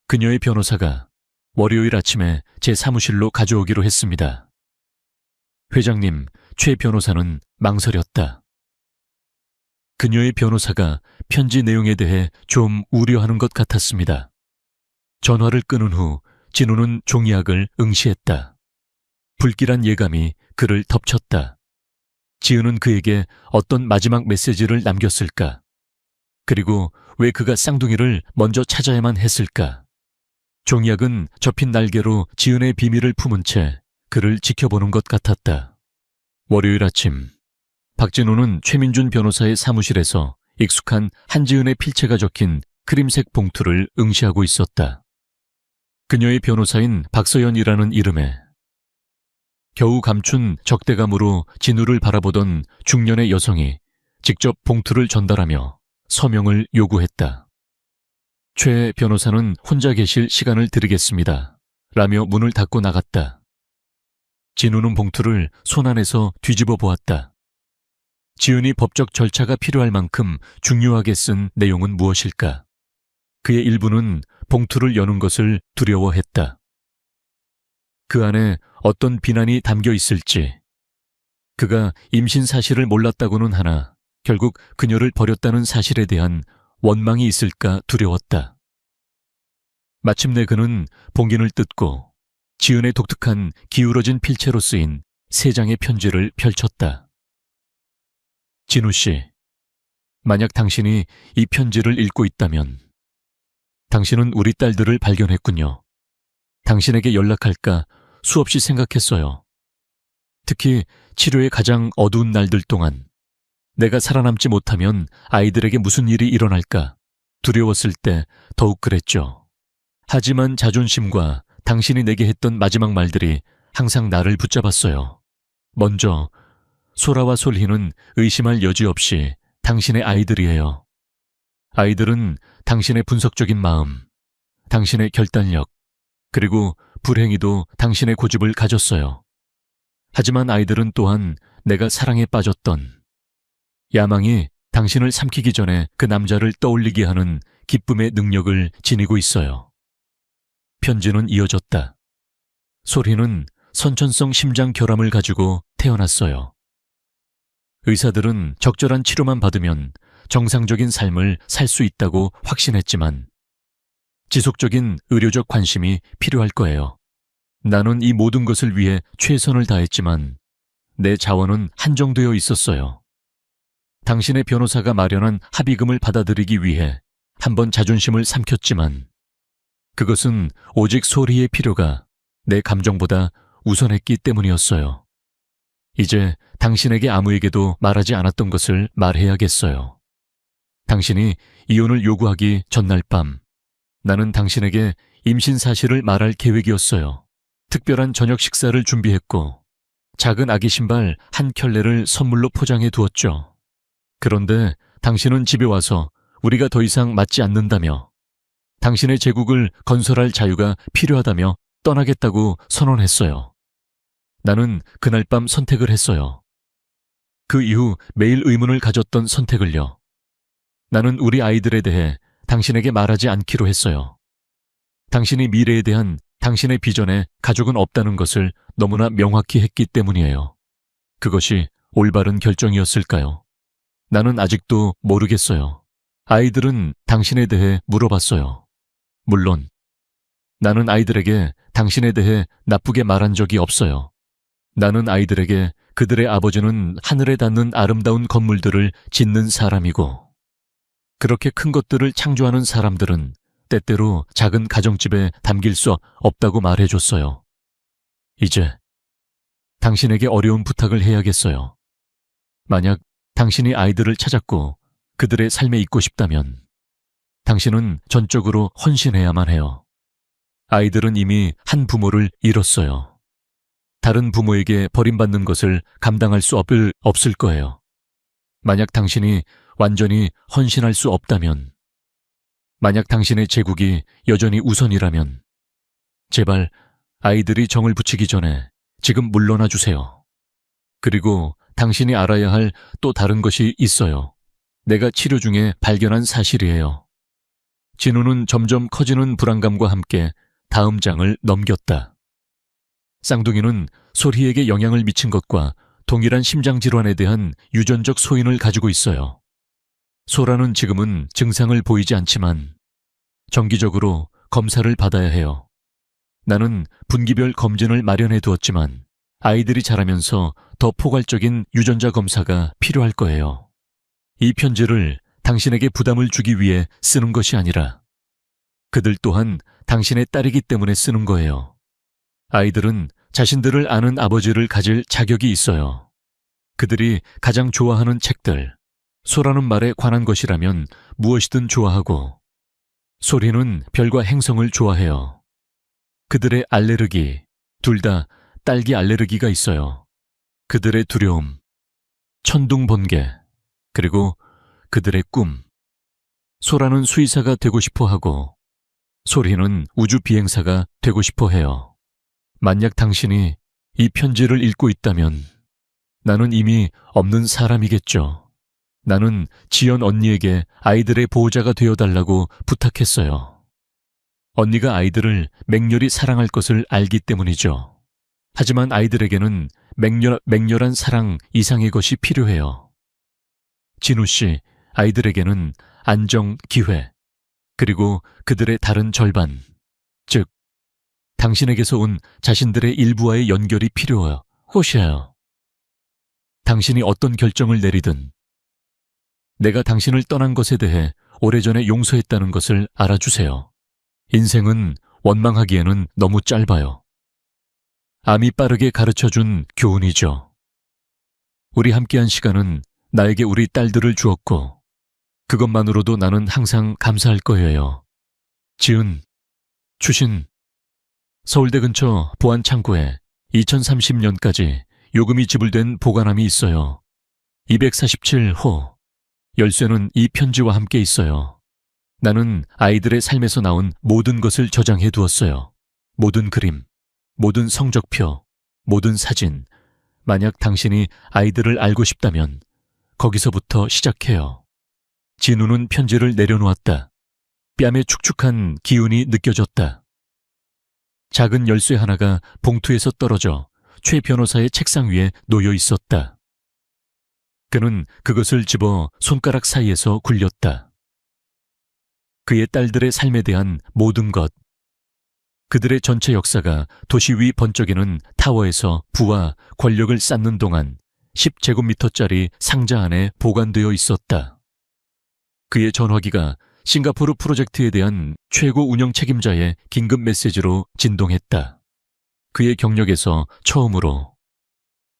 그녀의 변호사가 월요일 아침에 제 사무실로 가져오기로 했습니다. 회장님, 최 변호사는 망설였다. 그녀의 변호사가 편지 내용에 대해 좀 우려하는 것 같았습니다. 전화를 끊은 후 진우는 종이학을 응시했다. 불길한 예감이 그를 덮쳤다. 지은은 그에게 어떤 마지막 메시지를 남겼을까? 그리고 왜 그가 쌍둥이를 먼저 찾아야만 했을까? 종이학은 접힌 날개로 지은의 비밀을 품은 채 그를 지켜보는 것 같았다. 월요일 아침, 박진우는 최민준 변호사의 사무실에서 익숙한 한지은의 필체가 적힌 크림색 봉투를 응시하고 있었다. 그녀의 변호사인 박서연이라는 이름에 겨우 감춘 적대감으로 진우를 바라보던 중년의 여성이 직접 봉투를 전달하며 서명을 요구했다. 최 변호사는 혼자 계실 시간을 드리겠습니다. 라며 문을 닫고 나갔다. 진우는 봉투를 손안에서 뒤집어 보았다. 지은이 법적 절차가 필요할 만큼 중요하게 쓴 내용은 무엇일까? 그의 일부는 봉투를 여는 것을 두려워했다. 그 안에 어떤 비난이 담겨 있을지, 그가 임신 사실을 몰랐다고는 하나 결국 그녀를 버렸다는 사실에 대한 원망이 있을까 두려웠다. 마침내 그는 봉인을 뜯고 지은의 독특한 기울어진 필체로 쓰인 3장의 편지를 펼쳤다. 진우 씨, 만약 당신이 이 편지를 읽고 있다면 당신은 우리 딸들을 발견했군요. 당신에게 연락할까 수없이 생각했어요. 특히 치료의 가장 어두운 날들 동안 내가 살아남지 못하면 아이들에게 무슨 일이 일어날까 두려웠을 때 더욱 그랬죠. 하지만 자존심과 당신이 내게 했던 마지막 말들이 항상 나를 붙잡았어요. 먼저 소라와 솔희는 의심할 여지 없이 당신의 아이들이에요. 아이들은 당신의 분석적인 마음, 당신의 결단력, 그리고 불행히도 당신의 고집을 가졌어요. 하지만 아이들은 또한 내가 사랑에 빠졌던, 야망이 당신을 삼키기 전에 그 남자를 떠올리게 하는 기쁨의 능력을 지니고 있어요. 편지는 이어졌다. 솔희는 선천성 심장 결함을 가지고 태어났어요. 의사들은 적절한 치료만 받으면 정상적인 삶을 살 수 있다고 확신했지만 지속적인 의료적 관심이 필요할 거예요. 나는 이 모든 것을 위해 최선을 다했지만 내 자원은 한정되어 있었어요. 당신의 변호사가 마련한 합의금을 받아들이기 위해 한번 자존심을 삼켰지만 그것은 오직 소리의 필요가 내 감정보다 우선했기 때문이었어요. 이제 당신에게 아무에게도 말하지 않았던 것을 말해야겠어요. 당신이 이혼을 요구하기 전날 밤 나는 당신에게 임신 사실을 말할 계획이었어요. 특별한 저녁 식사를 준비했고 작은 아기 신발 한 켤레를 선물로 포장해 두었죠. 그런데 당신은 집에 와서 우리가 더 이상 맞지 않는다며 당신의 제국을 건설할 자유가 필요하다며 떠나겠다고 선언했어요. 나는 그날 밤 선택을 했어요. 그 이후 매일 의문을 가졌던 선택을요. 나는 우리 아이들에 대해 당신에게 말하지 않기로 했어요. 당신이 미래에 대한 당신의 비전에 가족은 없다는 것을 너무나 명확히 했기 때문이에요. 그것이 올바른 결정이었을까요? 나는 아직도 모르겠어요. 아이들은 당신에 대해 물어봤어요. 물론 나는 아이들에게 당신에 대해 나쁘게 말한 적이 없어요. 나는 아이들에게 그들의 아버지는 하늘에 닿는 아름다운 건물들을 짓는 사람이고 그렇게 큰 것들을 창조하는 사람들은 때때로 작은 가정집에 담길 수 없다고 말해줬어요. 이제 당신에게 어려운 부탁을 해야겠어요. 만약 당신이 아이들을 찾았고 그들의 삶에 있고 싶다면 당신은 전적으로 헌신해야만 해요. 아이들은 이미 한 부모를 잃었어요. 다른 부모에게 버림받는 것을 감당할 수 없을 거예요. 만약 당신이 완전히 헌신할 수 없다면, 만약 당신의 제국이 여전히 우선이라면, 제발 아이들이 정을 붙이기 전에 지금 물러나 주세요. 그리고 당신이 알아야 할 또 다른 것이 있어요. 내가 치료 중에 발견한 사실이에요. 진우는 점점 커지는 불안감과 함께 다음 장을 넘겼다. 쌍둥이는 소리에게 영향을 미친 것과 동일한 심장질환에 대한 유전적 소인을 가지고 있어요. 소라는 지금은 증상을 보이지 않지만 정기적으로 검사를 받아야 해요. 나는 분기별 검진을 마련해 두었지만 아이들이 자라면서 더 포괄적인 유전자 검사가 필요할 거예요. 이 편지를 당신에게 부담을 주기 위해 쓰는 것이 아니라 그들 또한 당신의 딸이기 때문에 쓰는 거예요. 아이들은 자신들을 아는 아버지를 가질 자격이 있어요. 그들이 가장 좋아하는 책들, 소라는 말에 관한 것이라면 무엇이든 좋아하고 소리는 별과 행성을 좋아해요. 그들의 알레르기, 둘 다 딸기 알레르기가 있어요. 그들의 두려움, 천둥 번개, 그리고 그들의 꿈. 소라는 수의사가 되고 싶어 하고 소리는 우주 비행사가 되고 싶어 해요. 만약 당신이 이 편지를 읽고 있다면 나는 이미 없는 사람이겠죠. 나는 지연 언니에게 아이들의 보호자가 되어달라고 부탁했어요. 언니가 아이들을 맹렬히 사랑할 것을 알기 때문이죠. 하지만 아이들에게는 맹렬한 사랑 이상의 것이 필요해요. 진우 씨, 아이들에게는 안정, 기회, 그리고 그들의 다른 절반, 즉 당신에게서 온 자신들의 일부와의 연결이 필요해요. 호시아요. 당신이 어떤 결정을 내리든 내가 당신을 떠난 것에 대해 오래전에 용서했다는 것을 알아주세요. 인생은 원망하기에는 너무 짧아요. 암이 빠르게 가르쳐준 교훈이죠. 우리 함께한 시간은 나에게 우리 딸들을 주었고 그것만으로도 나는 항상 감사할 거예요. 지은, 추신, 서울대 근처 보안창고에 2030년까지 요금이 지불된 보관함이 있어요. 247호. 열쇠는 이 편지와 함께 있어요. 나는 아이들의 삶에서 나온 모든 것을 저장해 두었어요. 모든 그림, 모든 성적표, 모든 사진. 만약 당신이 아이들을 알고 싶다면 거기서부터 시작해요. 진우는 편지를 내려놓았다. 뺨에 축축한 기운이 느껴졌다. 작은 열쇠 하나가 봉투에서 떨어져 최 변호사의 책상 위에 놓여 있었다. 그는 그것을 집어 손가락 사이에서 굴렸다. 그의 딸들의 삶에 대한 모든 것, 그들의 전체 역사가 도시 위 번쩍이는 타워에서 부와 권력을 쌓는 동안 10제곱미터짜리 상자 안에 보관되어 있었다. 그의 전화기가 싱가포르 프로젝트에 대한 최고 운영 책임자의 긴급 메시지로 진동했다. 그의 경력에서 처음으로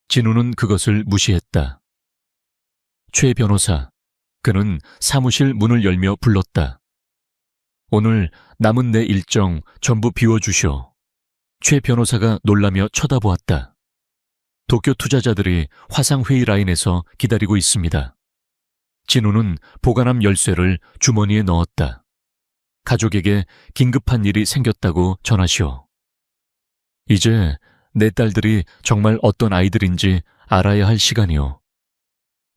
진우는 그것을 무시했다. 최 변호사, 그는 사무실 문을 열며 불렀다. 오늘 남은 내 일정 전부 비워주시오. 최 변호사가 놀라며 쳐다보았다. 도쿄 투자자들이 화상회의 라인에서 기다리고 있습니다. 진우는 보관함 열쇠를 주머니에 넣었다. 가족에게 긴급한 일이 생겼다고 전하시오. 이제 내 딸들이 정말 어떤 아이들인지 알아야 할 시간이오.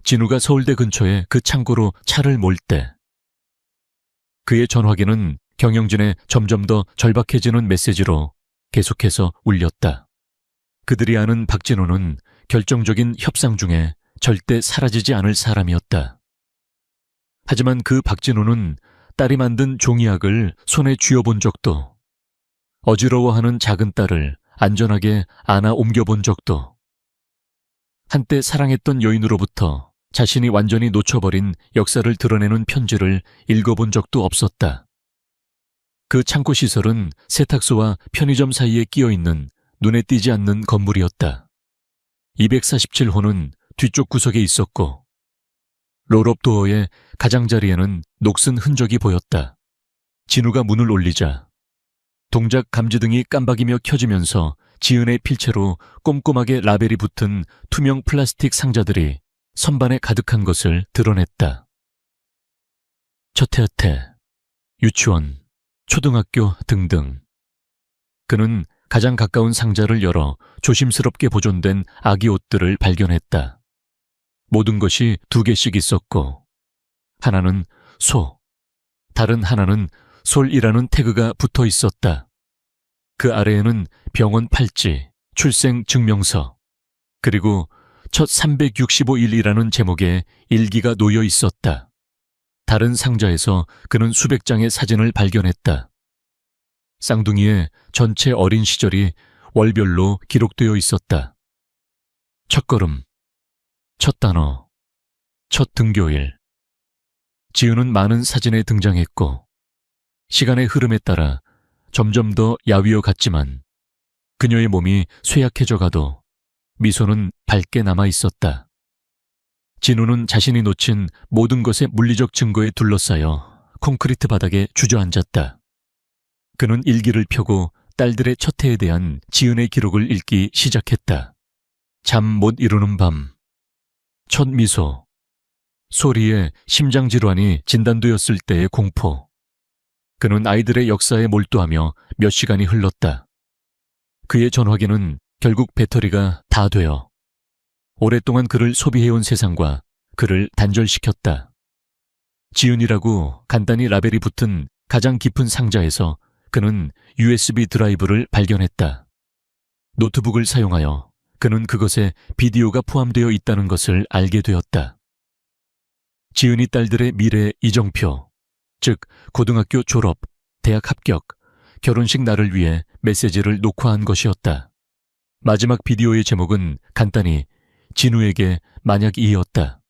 진우가 서울대 근처에 그 창고로 차를 몰 때 그의 전화기는 경영진의 점점 더 절박해지는 메시지로 계속해서 울렸다. 그들이 아는 박진우는 결정적인 협상 중에 절대 사라지지 않을 사람이었다. 하지만 그 박진우는 딸이 만든 종이약을 손에 쥐어본 적도, 어지러워하는 작은 딸을 안전하게 안아 옮겨본 적도, 한때 사랑했던 여인으로부터 자신이 완전히 놓쳐버린 역사를 드러내는 편지를 읽어본 적도 없었다. 그 창고 시설은 세탁소와 편의점 사이에 끼어있는 눈에 띄지 않는 건물이었다. 247호는 뒤쪽 구석에 있었고 롤업 도어의 가장자리에는 녹슨 흔적이 보였다. 진우가 문을 올리자 동작 감지등이 깜박이며 켜지면서 지은의 필체로 꼼꼼하게 라벨이 붙은 투명 플라스틱 상자들이 선반에 가득한 것을 드러냈다. 처태하태, 유치원, 초등학교 등등. 그는 가장 가까운 상자를 열어 조심스럽게 보존된 아기 옷들을 발견했다. 모든 것이 2개씩 있었고 하나는 소, 다른 하나는 솔이라는 태그가 붙어 있었다. 그 아래에는 병원 팔찌, 출생 증명서, 그리고 첫 365일이라는 제목의 일기가 놓여 있었다. 다른 상자에서 그는 수백 장의 사진을 발견했다. 쌍둥이의 전체 어린 시절이 월별로 기록되어 있었다. 첫걸음, 첫 단어, 첫 등교일. 지은은 많은 사진에 등장했고 시간의 흐름에 따라 점점 더 야위어 갔지만 그녀의 몸이 쇠약해져 가도 미소는 밝게 남아 있었다. 진우는 자신이 놓친 모든 것의 물리적 증거에 둘러싸여 콘크리트 바닥에 주저앉았다. 그는 일기를 펴고 딸들의 첫 해에 대한 지은의 기록을 읽기 시작했다. 잠 못 이루는 밤, 첫 미소, 소리에 심장질환이 진단되었을 때의 공포. 그는 아이들의 역사에 몰두하며 몇 시간이 흘렀다. 그의 전화기는 결국 배터리가 다 되어 오랫동안 그를 소비해온 세상과 그를 단절시켰다. 지은이라고 간단히 라벨이 붙은 가장 깊은 상자에서 그는 USB 드라이브를 발견했다. 노트북을 사용하여 그는 그것에 비디오가 포함되어 있다는 것을 알게 되었다. 지은이 딸들의 미래 이정표, 즉 고등학교 졸업, 대학 합격, 결혼식 날을 위해 메시지를 녹화한 것이었다. 마지막 비디오의 제목은 간단히 진우에게 만약이었다.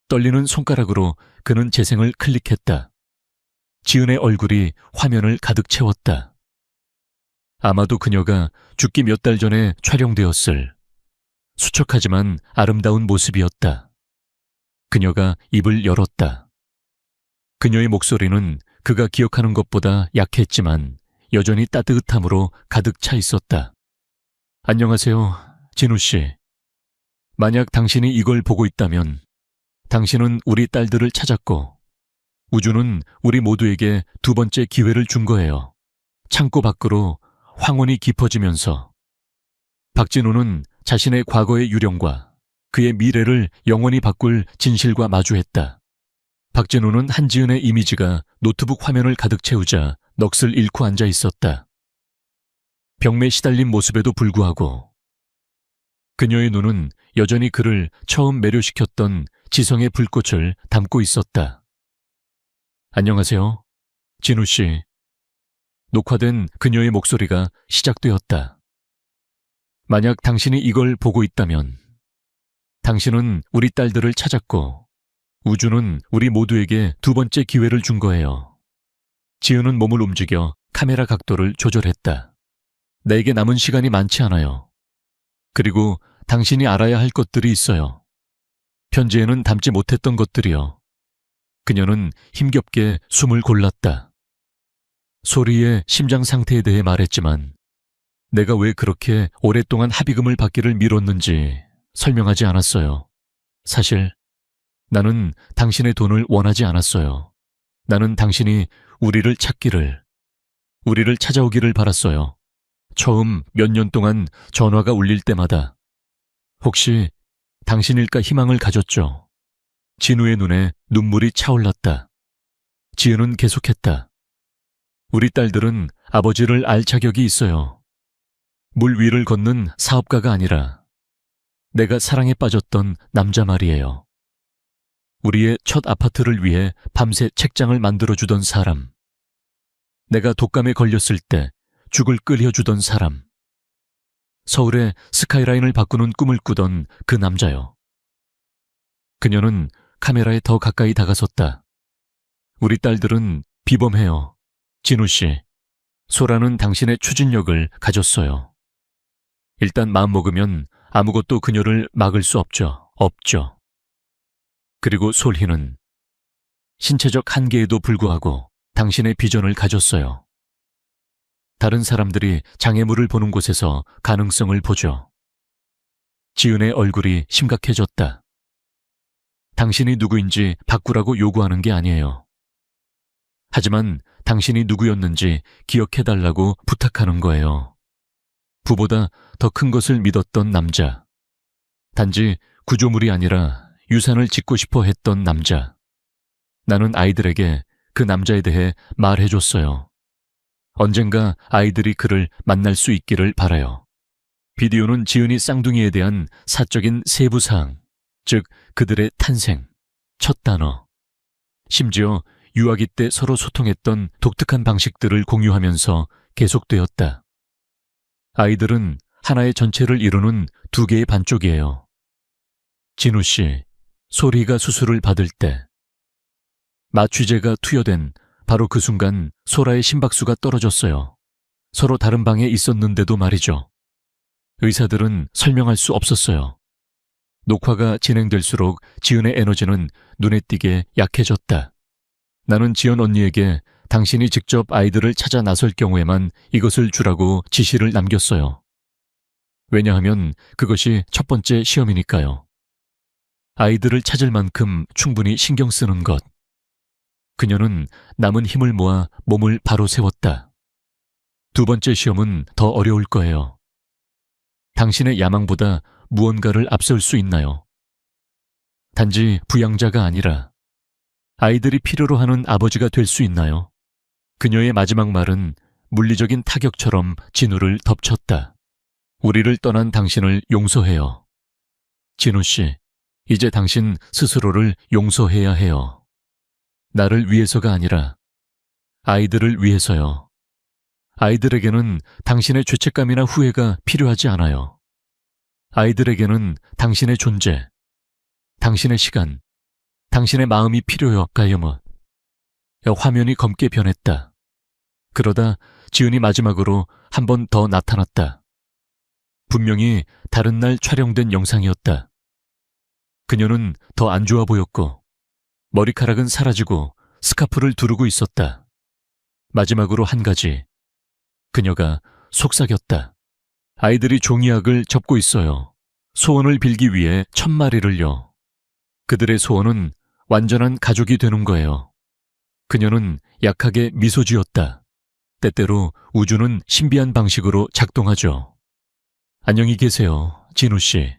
떨리는 손가락으로 그는 재생을 클릭했다. 지은의 얼굴이 화면을 가득 채웠다. 아마도 그녀가 죽기 몇 달 전에 촬영되었을 수척하지만 아름다운 모습이었다. 그녀가 입을 열었다. 그녀의 목소리는 그가 기억하는 것보다 약했지만 여전히 따뜻함으로 가득 차 있었다. 안녕하세요, 진우 씨. 만약 당신이 이걸 보고 있다면 당신은 우리 딸들을 찾았고 우주는 우리 모두에게 2번째 기회를 준 거예요. 창고 밖으로 황혼이 깊어지면서 박진우는 자신의 과거의 유령과 그의 미래를 영원히 바꿀 진실과 마주했다. 박진우는 한지은의 이미지가 노트북 화면을 가득 채우자 넋을 잃고 앉아 있었다. 병매에 시달린 모습에도 불구하고 그녀의 눈은 여전히 그를 처음 매료시켰던 지성의 불꽃을 담고 있었다. 안녕하세요, 진우 씨. 녹화된 그녀의 목소리가 시작되었다. 만약 당신이 이걸 보고 있다면 당신은 우리 딸들을 찾았고 우주는 우리 모두에게 2번째 기회를 준 거예요. 지은은 몸을 움직여 카메라 각도를 조절했다. 내게 남은 시간이 많지 않아요. 그리고 당신이 알아야 할 것들이 있어요. 편지에는 담지 못했던 것들이요. 그녀는 힘겹게 숨을 골랐다. 소리의 심장 상태에 대해 말했지만 내가 왜 그렇게 오랫동안 합의금을 받기를 미뤘는지 설명하지 않았어요. 사실 나는 당신의 돈을 원하지 않았어요. 나는 당신이 우리를 찾기를, 우리를 찾아오기를 바랐어요. 처음 몇 년 동안 전화가 울릴 때마다 혹시 당신일까 희망을 가졌죠. 진우의 눈에 눈물이 차올랐다. 지은은 계속했다. 우리 딸들은 아버지를 알 자격이 있어요. 물 위를 걷는 사업가가 아니라 내가 사랑에 빠졌던 남자 말이에요. 우리의 첫 아파트를 위해 밤새 책장을 만들어주던 사람. 내가 독감에 걸렸을 때 죽을 끓여주던 사람. 서울의 스카이라인을 바꾸는 꿈을 꾸던 그 남자요. 그녀는 카메라에 더 가까이 다가섰다. 우리 딸들은 비범해요. 진우 씨, 소라는 당신의 추진력을 가졌어요. 일단 마음먹으면 아무것도 그녀를 막을 수 없죠. 없죠. 그리고 솔희는 신체적 한계에도 불구하고 당신의 비전을 가졌어요. 다른 사람들이 장애물을 보는 곳에서 가능성을 보죠. 지은의 얼굴이 심각해졌다. 당신이 누구인지 바꾸라고 요구하는 게 아니에요. 하지만 당신이 누구였는지 기억해달라고 부탁하는 거예요. 부보다 더 큰 것을 믿었던 남자. 단지 구조물이 아니라 유산을 짓고 싶어 했던 남자. 나는 아이들에게 그 남자에 대해 말해줬어요. 언젠가 아이들이 그를 만날 수 있기를 바라요. 비디오는 지은이 쌍둥이에 대한 사적인 세부사항, 즉 그들의 탄생, 첫 단어, 심지어 유아기 때 서로 소통했던 독특한 방식들을 공유하면서 계속되었다. 아이들은 하나의 전체를 이루는 두 개의 반쪽이에요. 진우 씨, 소리가 수술을 받을 때 마취제가 투여된 바로 그 순간 소라의 심박수가 떨어졌어요. 서로 다른 방에 있었는데도 말이죠. 의사들은 설명할 수 없었어요. 녹화가 진행될수록 지은의 에너지는 눈에 띄게 약해졌다. 나는 지연 언니에게 당신이 직접 아이들을 찾아 나설 경우에만 이것을 주라고 지시를 남겼어요. 왜냐하면 그것이 첫 번째 시험이니까요. 아이들을 찾을 만큼 충분히 신경 쓰는 것. 그녀는 남은 힘을 모아 몸을 바로 세웠다. 두 번째 시험은 더 어려울 거예요. 당신의 야망보다 무언가를 앞설 수 있나요? 단지 부양자가 아니라 아이들이 필요로 하는 아버지가 될 수 있나요? 그녀의 마지막 말은 물리적인 타격처럼 진우를 덮쳤다. 우리를 떠난 당신을 용서해요. 진우 씨, 이제 당신 스스로를 용서해야 해요. 나를 위해서가 아니라 아이들을 위해서요. 아이들에게는 당신의 죄책감이나 후회가 필요하지 않아요. 아이들에게는 당신의 존재, 당신의 시간, 당신의 마음이 필요해요. 가요머. 화면이 검게 변했다. 그러다 지은이 마지막으로 한 번 더 나타났다. 분명히 다른 날 촬영된 영상이었다. 그녀는 더 안 좋아 보였고 머리카락은 사라지고 스카프를 두르고 있었다. 마지막으로 한 가지. 그녀가 속삭였다. 아이들이 종이학을 접고 있어요. 소원을 빌기 위해 1000마리를요. 그들의 소원은 완전한 가족이 되는 거예요. 그녀는 약하게 미소 지었다. 때때로 우주는 신비한 방식으로 작동하죠. 안녕히 계세요, 진우 씨.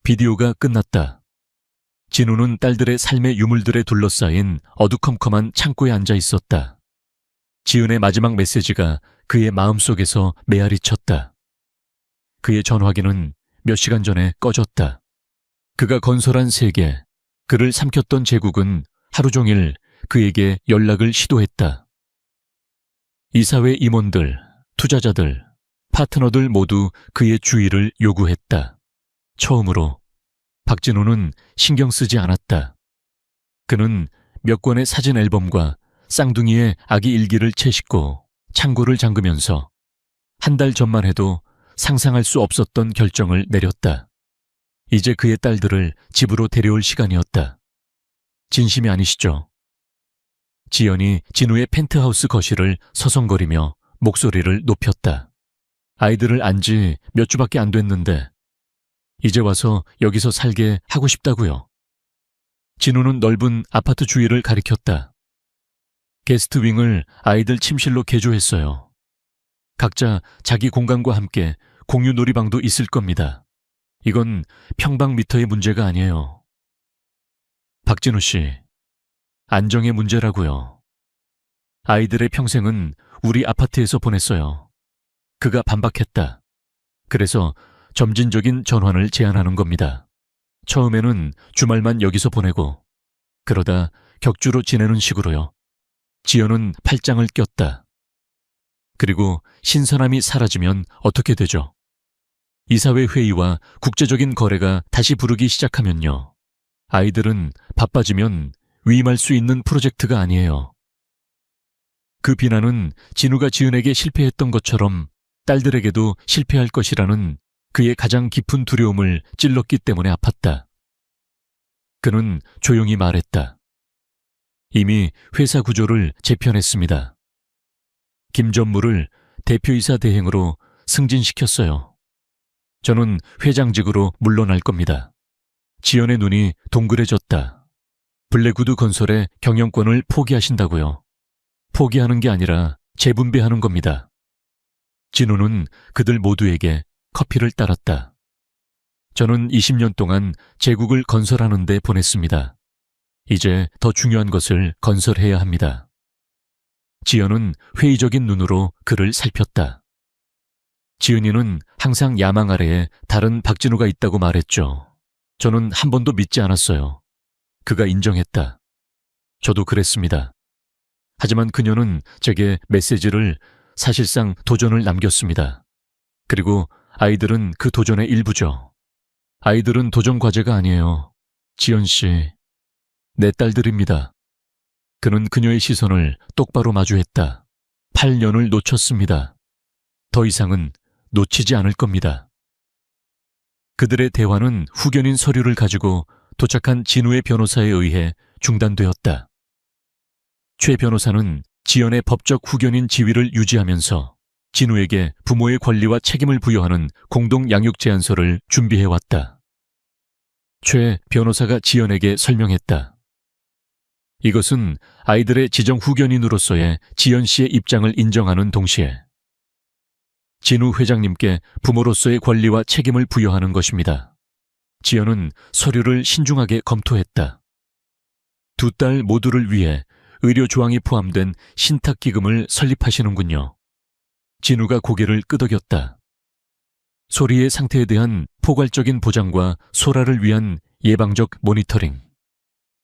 비디오가 끝났다. 진우는 딸들의 삶의 유물들에 둘러싸인 어두컴컴한 창고에 앉아 있었다. 지은의 마지막 메시지가 그의 마음속에서 메아리 쳤다. 그의 전화기는 몇 시간 전에 꺼졌다. 그가 건설한 세계, 그를 삼켰던 제국은 하루 종일 그에게 연락을 시도했다. 이사회 임원들, 투자자들, 파트너들 모두 그의 주의를 요구했다. 처음으로 박진우는 신경 쓰지 않았다. 그는 몇 권의 사진 앨범과 쌍둥이의 아기 일기를 채싣고 창고를 잠그면서 한 달 전만 해도 상상할 수 없었던 결정을 내렸다. 이제 그의 딸들을 집으로 데려올 시간이었다. 진심이 아니시죠? 지연이 진우의 펜트하우스 거실을 서성거리며 목소리를 높였다. 아이들을 안 지 몇 주밖에 안 됐는데 이제 와서 여기서 살게 하고 싶다고요. 진우는 넓은 아파트 주위를 가리켰다. 게스트윙을 아이들 침실로 개조했어요. 각자 자기 공간과 함께 공유 놀이방도 있을 겁니다. 이건 평방미터의 문제가 아니에요. 박진우 씨, 안정의 문제라고요. 아이들의 평생은 우리 아파트에서 보냈어요. 그가 반박했다. 그래서 점진적인 전환을 제안하는 겁니다. 처음에는 주말만 여기서 보내고 그러다 격주로 지내는 식으로요. 지연은 팔짱을 꼈다. 그리고 신선함이 사라지면 어떻게 되죠? 이사회 회의와 국제적인 거래가 다시 부르기 시작하면요. 아이들은 바빠지면 위임할 수 있는 프로젝트가 아니에요. 그 비난은 진우가 지은에게 실패했던 것처럼 딸들에게도 실패할 것이라는 그의 가장 깊은 두려움을 찔렀기 때문에 아팠다. 그는 조용히 말했다. 이미 회사 구조를 재편했습니다. 김전무를 대표이사 대행으로 승진시켰어요. 저는 회장직으로 물러날 겁니다. 지연의 눈이 동그래졌다. 블랙우드 건설의 경영권을 포기하신다고요. 포기하는 게 아니라 재분배하는 겁니다. 진우는 그들 모두에게 커피를 따랐다. 저는 20년 동안 제국을 건설하는 데 보냈습니다. 이제 더 중요한 것을 건설해야 합니다. 지연은 회의적인 눈으로 그를 살폈다. 지은이는 항상 야망 아래에 다른 박진우가 있다고 말했죠. 저는 한 번도 믿지 않았어요. 그가 인정했다. 저도 그랬습니다. 하지만 그녀는 제게 메시지를 사실상 도전을 남겼습니다. 그리고 아이들은 그 도전의 일부죠. 아이들은 도전 과제가 아니에요. 지연 씨, 내 딸들입니다. 그는 그녀의 시선을 똑바로 마주했다. 8년을 놓쳤습니다. 더 이상은 놓치지 않을 겁니다. 그들의 대화는 후견인 서류를 가지고 도착한 진우의 변호사에 의해 중단되었다. 최 변호사는 지연의 법적 후견인 지위를 유지하면서 진우에게 부모의 권리와 책임을 부여하는 공동 양육 제안서를 준비해왔다. 최 변호사가 지연에게 설명했다. 이것은 아이들의 지정 후견인으로서의 지연 씨의 입장을 인정하는 동시에 진우 회장님께 부모로서의 권리와 책임을 부여하는 것입니다. 지연은 서류를 신중하게 검토했다. 두 딸 모두를 위해 의료 조항이 포함된 신탁기금을 설립하시는군요. 진우가 고개를 끄덕였다. 소리의 상태에 대한 포괄적인 보장과 소라를 위한 예방적 모니터링,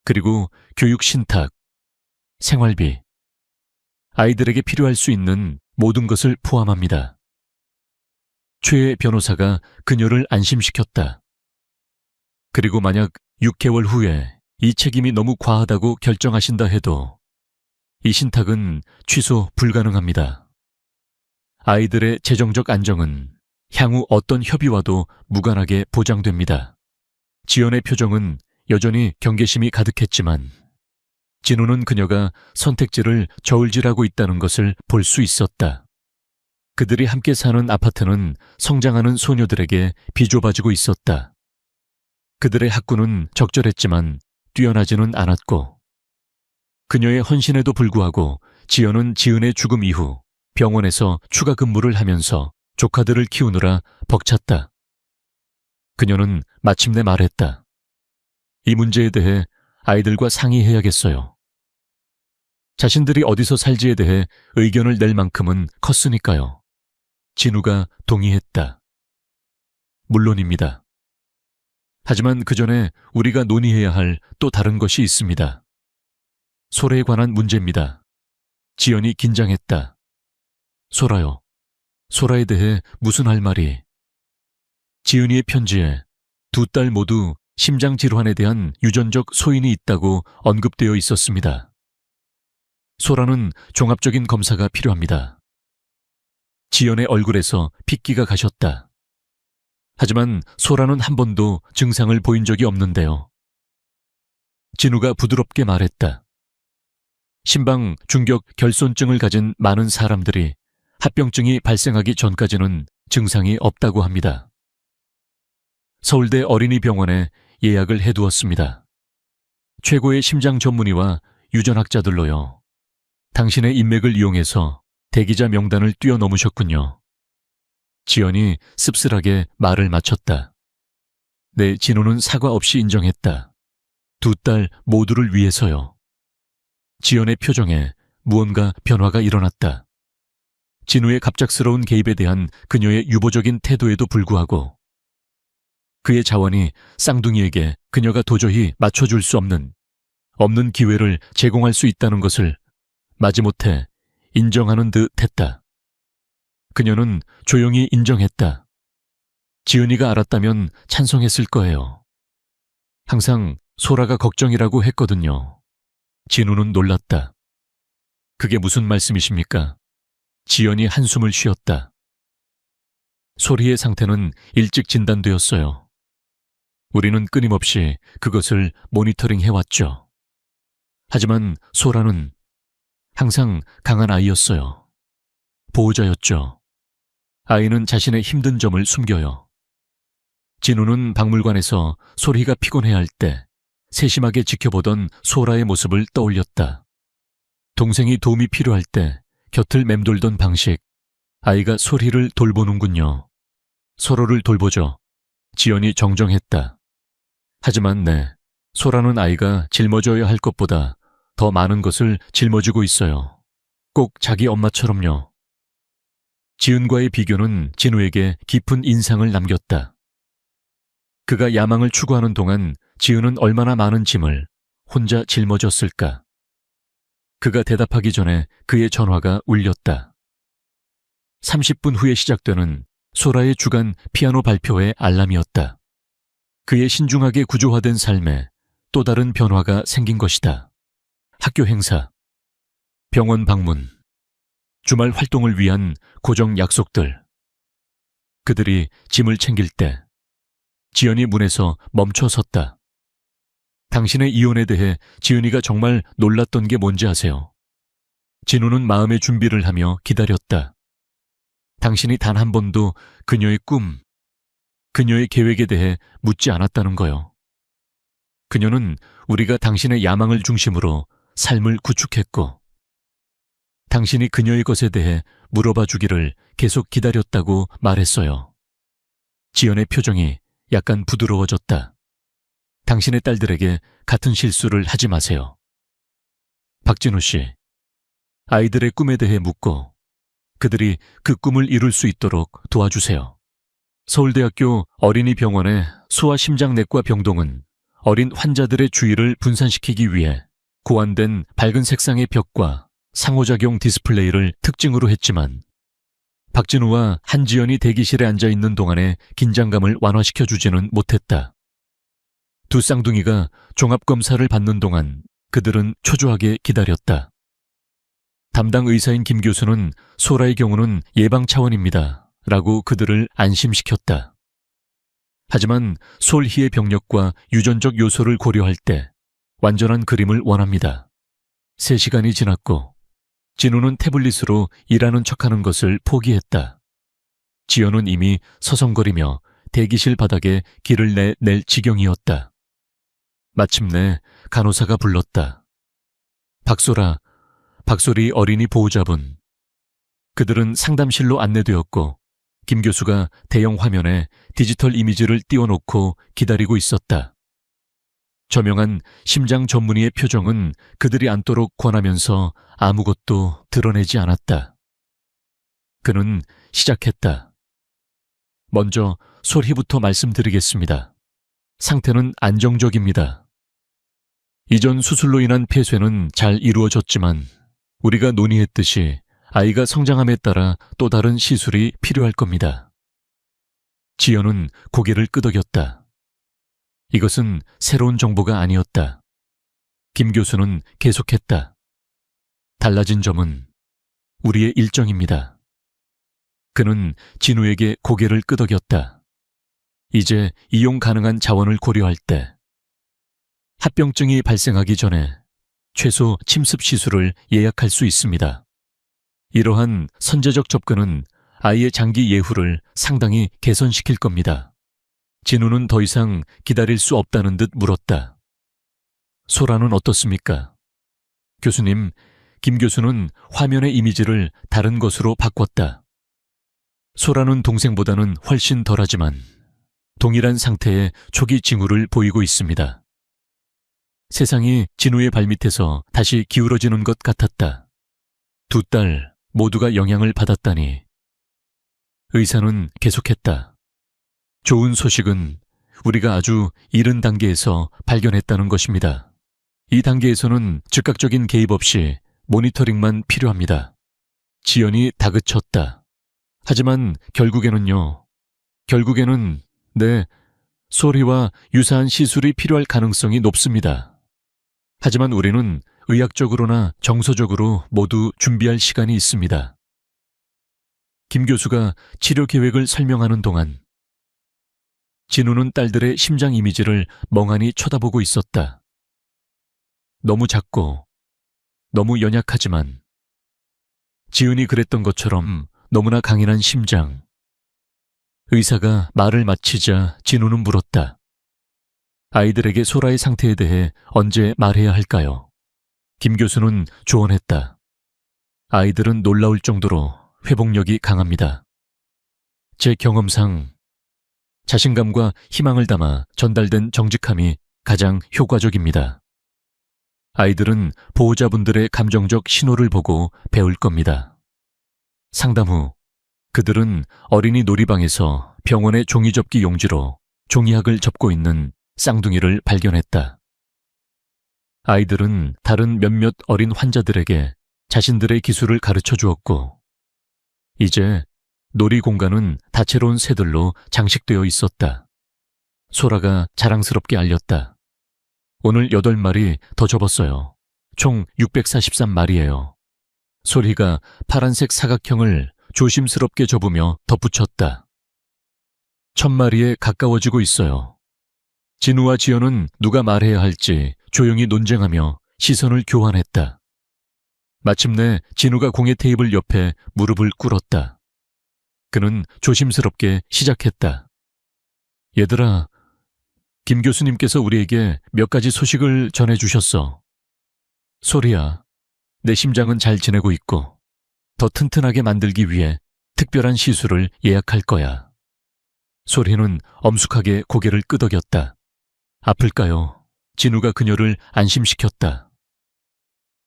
그리고 교육 신탁, 생활비, 아이들에게 필요할 수 있는 모든 것을 포함합니다. 최 변호사가 그녀를 안심시켰다. 그리고 만약 6개월 후에 이 책임이 너무 과하다고 결정하신다 해도 이 신탁은 취소 불가능합니다. 아이들의 재정적 안정은 향후 어떤 협의와도 무관하게 보장됩니다. 지연의 표정은 여전히 경계심이 가득했지만 진우는 그녀가 선택지를 저울질하고 있다는 것을 볼 수 있었다. 그들이 함께 사는 아파트는 성장하는 소녀들에게 비좁아지고 있었다. 그들의 학구는 적절했지만 뛰어나지는 않았고 그녀의 헌신에도 불구하고 지연은 지은의 죽음 이후 병원에서 추가 근무를 하면서 조카들을 키우느라 벅찼다. 그녀는 마침내 말했다. 이 문제에 대해 아이들과 상의해야겠어요. 자신들이 어디서 살지에 대해 의견을 낼 만큼은 컸으니까요. 진우가 동의했다. 물론입니다. 하지만 그 전에 우리가 논의해야 할 또 다른 것이 있습니다. 소라에 관한 문제입니다. 지연이 긴장했다. 소라요. 소라에 대해 무슨 할 말이? 지은이의 편지에 두 딸 모두 심장질환에 대한 유전적 소인이 있다고 언급되어 있었습니다. 소라는 종합적인 검사가 필요합니다. 지연의 얼굴에서 핏기가 가셨다. 하지만 소라는 한 번도 증상을 보인 적이 없는데요. 진우가 부드럽게 말했다. 심방 중격 결손증을 가진 많은 사람들이 합병증이 발생하기 전까지는 증상이 없다고 합니다. 서울대 어린이병원에 예약을 해두었습니다. 최고의 심장 전문의와 유전학자들로요. 당신의 인맥을 이용해서 대기자 명단을 뛰어넘으셨군요. 지연이 씁쓸하게 말을 마쳤다. 네, 진우는 사과 없이 인정했다. 두 딸 모두를 위해서요. 지연의 표정에 무언가 변화가 일어났다. 진우의 갑작스러운 개입에 대한 그녀의 유보적인 태도에도 불구하고 그의 자원이 쌍둥이에게 그녀가 도저히 맞춰줄 수 없는 기회를 제공할 수 있다는 것을 마지못해 인정하는 듯 했다. 그녀는 조용히 인정했다. 지은이가 알았다면 찬성했을 거예요. 항상 소라가 걱정이라고 했거든요. 진우는 놀랐다. 그게 무슨 말씀이십니까? 지연이 한숨을 쉬었다. 소리의 상태는 일찍 진단되었어요. 우리는 끊임없이 그것을 모니터링 해왔죠. 하지만 소라는 항상 강한 아이였어요. 보호자였죠. 아이는 자신의 힘든 점을 숨겨요. 진우는 박물관에서 소리가 피곤해할 때 세심하게 지켜보던 소라의 모습을 떠올렸다. 동생이 도움이 필요할 때 곁을 맴돌던 방식, 아이가 소리를 돌보는군요. 서로를 돌보죠. 지연이 정정했다. 하지만 네, 소라는 아이가 짊어져야 할 것보다 더 많은 것을 짊어지고 있어요. 꼭 자기 엄마처럼요. 지은과의 비교는 진우에게 깊은 인상을 남겼다. 그가 야망을 추구하는 동안 지은은 얼마나 많은 짐을 혼자 짊어졌을까. 그가 대답하기 전에 그의 전화가 울렸다. 30분 후에 시작되는 소라의 주간 피아노 발표회 알람이었다. 그의 신중하게 구조화된 삶에 또 다른 변화가 생긴 것이다. 학교 행사, 병원 방문, 주말 활동을 위한 고정 약속들. 그들이 짐을 챙길 때 지연이 문에서 멈춰 섰다. 당신의 이혼에 대해 지은이가 정말 놀랐던 게 뭔지 아세요? 진우는 마음의 준비를 하며 기다렸다. 당신이 단 한 번도 그녀의 꿈, 그녀의 계획에 대해 묻지 않았다는 거요. 그녀는 우리가 당신의 야망을 중심으로 삶을 구축했고, 당신이 그녀의 것에 대해 물어봐 주기를 계속 기다렸다고 말했어요. 지연의 표정이 약간 부드러워졌다. 당신의 딸들에게 같은 실수를 하지 마세요. 박진우 씨, 아이들의 꿈에 대해 묻고 그들이 그 꿈을 이룰 수 있도록 도와주세요. 서울대학교 어린이병원의 소아심장내과 병동은 어린 환자들의 주의를 분산시키기 위해 고안된 밝은 색상의 벽과 상호작용 디스플레이를 특징으로 했지만 박진우와 한지연이 대기실에 앉아있는 동안의 긴장감을 완화시켜주지는 못했다. 두 쌍둥이가 종합검사를 받는 동안 그들은 초조하게 기다렸다. 담당 의사인 김 교수는 소라의 경우는 예방 차원입니다 라고 그들을 안심시켰다. 하지만 솔희의 병력과 유전적 요소를 고려할 때 완전한 그림을 원합니다. 3시간이 지났고 진우는 태블릿으로 일하는 척하는 것을 포기했다. 지연은 이미 서성거리며 대기실 바닥에 길을 낼 지경이었다. 마침내 간호사가 불렀다. 박소라, 박소리 어린이 보호자분. 그들은 상담실로 안내되었고 김 교수가 대형 화면에 디지털 이미지를 띄워놓고 기다리고 있었다. 저명한 심장 전문의의 표정은 그들이 앉도록 권하면서 아무것도 드러내지 않았다. 그는 시작했다. 먼저 솔희부터 말씀드리겠습니다. 상태는 안정적입니다. 이전 수술로 인한 폐쇄는 잘 이루어졌지만 우리가 논의했듯이 아이가 성장함에 따라 또 다른 시술이 필요할 겁니다. 지연은 고개를 끄덕였다. 이것은 새로운 정보가 아니었다. 김 교수는 계속했다. 달라진 점은 우리의 일정입니다. 그는 진우에게 고개를 끄덕였다. 이제 이용 가능한 자원을 고려할 때 합병증이 발생하기 전에 최소 침습 시술을 예약할 수 있습니다. 이러한 선제적 접근은 아이의 장기 예후를 상당히 개선시킬 겁니다. 진우는 더 이상 기다릴 수 없다는 듯 물었다. 소라는 어떻습니까? 교수님, 김 교수는 화면의 이미지를 다른 것으로 바꿨다. 소라는 동생보다는 훨씬 덜하지만 동일한 상태의 초기 징후를 보이고 있습니다. 세상이 진우의 발밑에서 다시 기울어지는 것 같았다. 두 딸 모두가 영향을 받았다니. 의사는 계속했다. 좋은 소식은 우리가 아주 이른 단계에서 발견했다는 것입니다. 이 단계에서는 즉각적인 개입 없이 모니터링만 필요합니다. 지연이 다그쳤다. 하지만 결국에는 네, 소리와 유사한 시술이 필요할 가능성이 높습니다. 하지만 우리는 의학적으로나 정서적으로 모두 준비할 시간이 있습니다. 김 교수가 치료 계획을 설명하는 동안 진우는 딸들의 심장 이미지를 멍하니 쳐다보고 있었다. 너무 작고 너무 연약하지만 지은이 그랬던 것처럼 너무나 강인한 심장. 의사가 말을 마치자 진우는 물었다. 아이들에게 소라의 상태에 대해 언제 말해야 할까요? 김 교수는 조언했다. 아이들은 놀라울 정도로 회복력이 강합니다. 제 경험상 자신감과 희망을 담아 전달된 정직함이 가장 효과적입니다. 아이들은 보호자분들의 감정적 신호를 보고 배울 겁니다. 상담 후 그들은 어린이 놀이방에서 병원의 종이접기 용지로 종이학을 접고 있는 쌍둥이를 발견했다. 아이들은 다른 몇몇 어린 환자들에게 자신들의 기술을 가르쳐 주었고, 이제 놀이 공간은 다채로운 새들로 장식되어 있었다. 소라가 자랑스럽게 알렸다. 오늘 8마리 더 접었어요. 총 643마리예요. 소리가 파란색 사각형을 조심스럽게 접으며 덧붙였다. 1000마리에 가까워지고 있어요. 진우와 지연은 누가 말해야 할지 조용히 논쟁하며 시선을 교환했다. 마침내 진우가 공예 테이블 옆에 무릎을 꿇었다. 그는 조심스럽게 시작했다. 얘들아, 김 교수님께서 우리에게 몇 가지 소식을 전해주셨어. 소리야, 내 심장은 잘 지내고 있고 더 튼튼하게 만들기 위해 특별한 시술을 예약할 거야. 소리는 엄숙하게 고개를 끄덕였다. 아플까요? 진우가 그녀를 안심시켰다.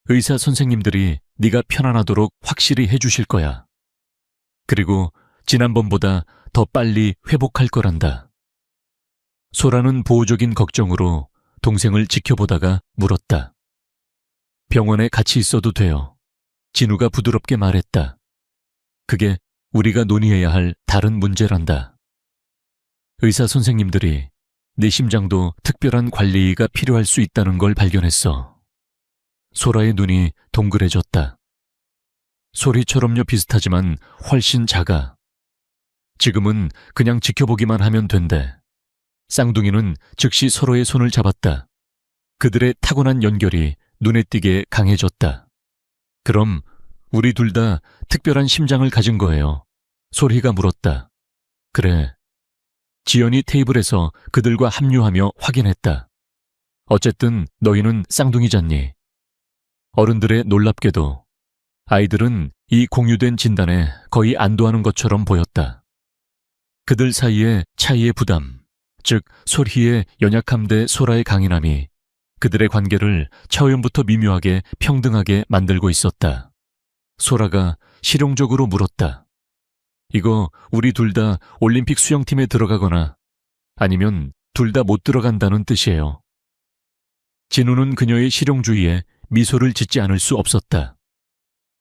의사 선생님들이 네가 편안하도록 확실히 해주실 거야. 그리고 지난번보다 더 빨리 회복할 거란다. 소라는 보호적인 걱정으로 동생을 지켜보다가 물었다. 병원에 같이 있어도 돼요. 진우가 부드럽게 말했다. 그게 우리가 논의해야 할 다른 문제란다. 의사 선생님들이 네 심장도 특별한 관리가 필요할 수 있다는 걸 발견했어. 소라의 눈이 동그래졌다. 소리처럼요 비슷하지만 훨씬 작아. 지금은 그냥 지켜보기만 하면 된대. 쌍둥이는 즉시 서로의 손을 잡았다. 그들의 타고난 연결이 눈에 띄게 강해졌다. 그럼 우리 둘 다 특별한 심장을 가진 거예요. 소리가 물었다. 그래. 지연이 테이블에서 그들과 합류하며 확인했다. 어쨌든 너희는 쌍둥이잖니. 어른들의 놀랍게도 아이들은 이 공유된 진단에 거의 안도하는 것처럼 보였다. 그들 사이의 차이의 부담, 즉 소리의 연약함 대 소라의 강인함이 그들의 관계를 처음부터 미묘하게 평등하게 만들고 있었다. 소라가 실용적으로 물었다. 이거 우리 둘 다 올림픽 수영팀에 들어가거나 아니면 둘 다 못 들어간다는 뜻이에요. 진우는 그녀의 실용주의에 미소를 짓지 않을 수 없었다.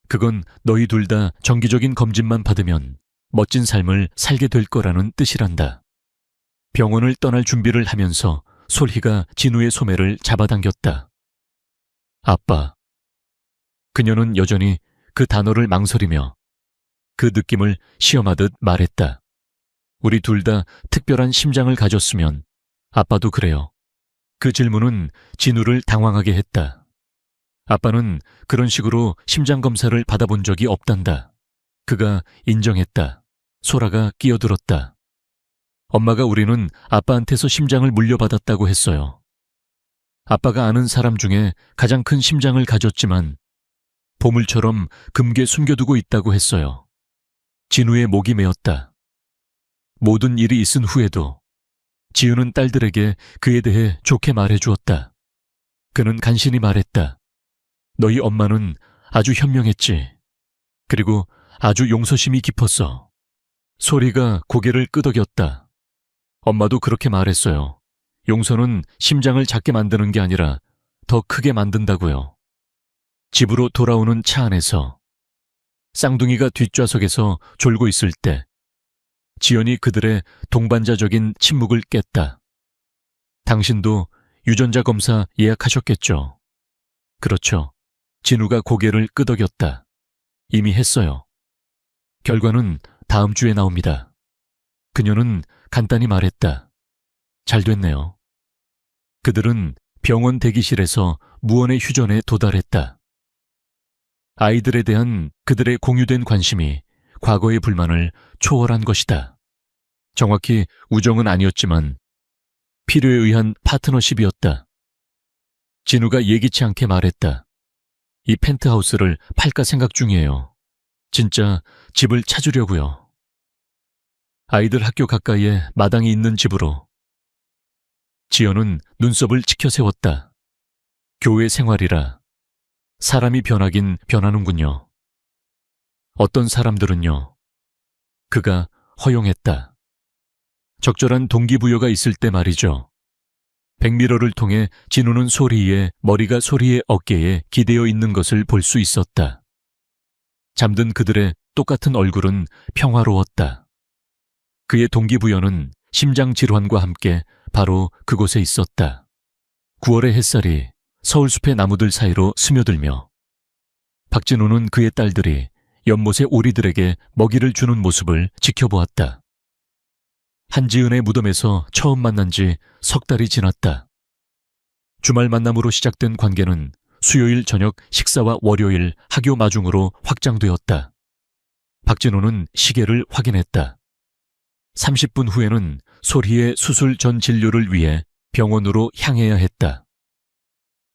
그건 너희 둘 다 정기적인 검진만 받으면 멋진 삶을 살게 될 거라는 뜻이란다. 병원을 떠날 준비를 하면서 솔희가 진우의 소매를 잡아당겼다. 아빠. 그녀는 여전히 그 단어를 망설이며 그 느낌을 시험하듯 말했다. 우리 둘 다 특별한 심장을 가졌으면 아빠도 그래요. 그 질문은 진우를 당황하게 했다. 아빠는 그런 식으로 심장 검사를 받아본 적이 없단다. 그가 인정했다. 소라가 끼어들었다. 엄마가 우리는 아빠한테서 심장을 물려받았다고 했어요. 아빠가 아는 사람 중에 가장 큰 심장을 가졌지만 보물처럼 금괴 숨겨두고 있다고 했어요. 진우의 목이 메었다. 모든 일이 있은 후에도 지은은 딸들에게 그에 대해 좋게 말해주었다. 그는 간신히 말했다. 너희 엄마는 아주 현명했지. 그리고 아주 용서심이 깊었어. 소리가 고개를 끄덕였다. 엄마도 그렇게 말했어요. 용서는 심장을 작게 만드는 게 아니라 더 크게 만든다고요. 집으로 돌아오는 차 안에서 쌍둥이가 뒷좌석에서 졸고 있을 때 지연이 그들의 동반자적인 침묵을 깼다. 당신도 유전자 검사 예약하셨겠죠? 그렇죠. 진우가 고개를 끄덕였다. 이미 했어요. 결과는 다음 주에 나옵니다. 그녀는 간단히 말했다. 잘 됐네요. 그들은 병원 대기실에서 무언의 휴전에 도달했다. 아이들에 대한 그들의 공유된 관심이 과거의 불만을 초월한 것이다. 정확히 우정은 아니었지만 필요에 의한 파트너십이었다. 진우가 예기치 않게 말했다. 이 펜트하우스를 팔까 생각 중이에요. 진짜 집을 찾으려고요. 아이들 학교 가까이에 마당이 있는 집으로. 지연은 눈썹을 치켜 세웠다. 교회 생활이라 사람이 변하긴 변하는군요. 어떤 사람들은요. 그가 허용했다. 적절한 동기부여가 있을 때 말이죠. 백미러를 통해 진우는 소리의 머리가 소리의 어깨에 기대어 있는 것을 볼 수 있었다. 잠든 그들의 똑같은 얼굴은 평화로웠다. 그의 동기부여는 심장질환과 함께 바로 그곳에 있었다. 9월의 햇살이 서울숲의 나무들 사이로 스며들며 박진우는 그의 딸들이 연못의 오리들에게 먹이를 주는 모습을 지켜보았다. 한지은의 무덤에서 처음 만난 지 석 달이 지났다. 주말 만남으로 시작된 관계는 수요일 저녁 식사와 월요일 학교 마중으로 확장되었다. 박진우는 시계를 확인했다. 30분 후에는 소리의 수술 전 진료를 위해 병원으로 향해야 했다.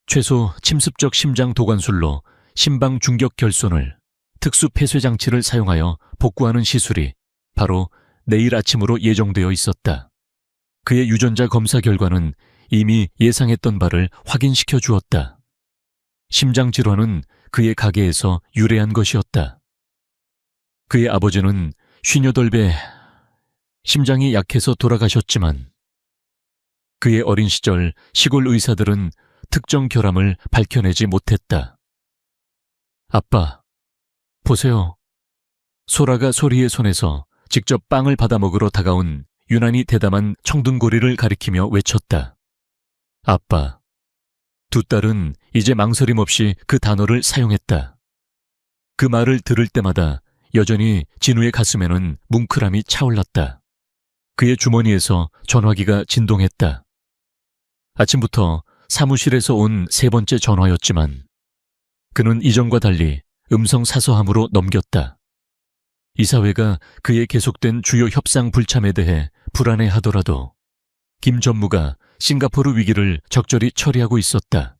최소 침습적 심장 도관술로 심방 중격 결손을 특수 폐쇄 장치를 사용하여 복구하는 시술이 바로 내일 아침으로 예정되어 있었다. 그의 유전자 검사 결과는 이미 예상했던 바를 확인시켜 주었다. 심장 질환은 그의 가게에서 유래한 것이었다. 그의 아버지는 58배 심장이 약해서 돌아가셨지만 그의 어린 시절 시골 의사들은 특정 결함을 밝혀내지 못했다. 아빠, 보세요. 소라가 소리의 손에서 직접 빵을 받아 먹으러 다가온 유난히 대담한 청둥고리를 가리키며 외쳤다. 아빠. 두 딸은 이제 망설임 없이 그 단어를 사용했다. 그 말을 들을 때마다 여전히 진우의 가슴에는 뭉클함이 차올랐다. 그의 주머니에서 전화기가 진동했다. 아침부터 사무실에서 온 세 번째 전화였지만 그는 이전과 달리 음성 사서함으로 넘겼다. 이사회가 그의 계속된 주요 협상 불참에 대해 불안해하더라도 김 전무가 싱가포르 위기를 적절히 처리하고 있었다.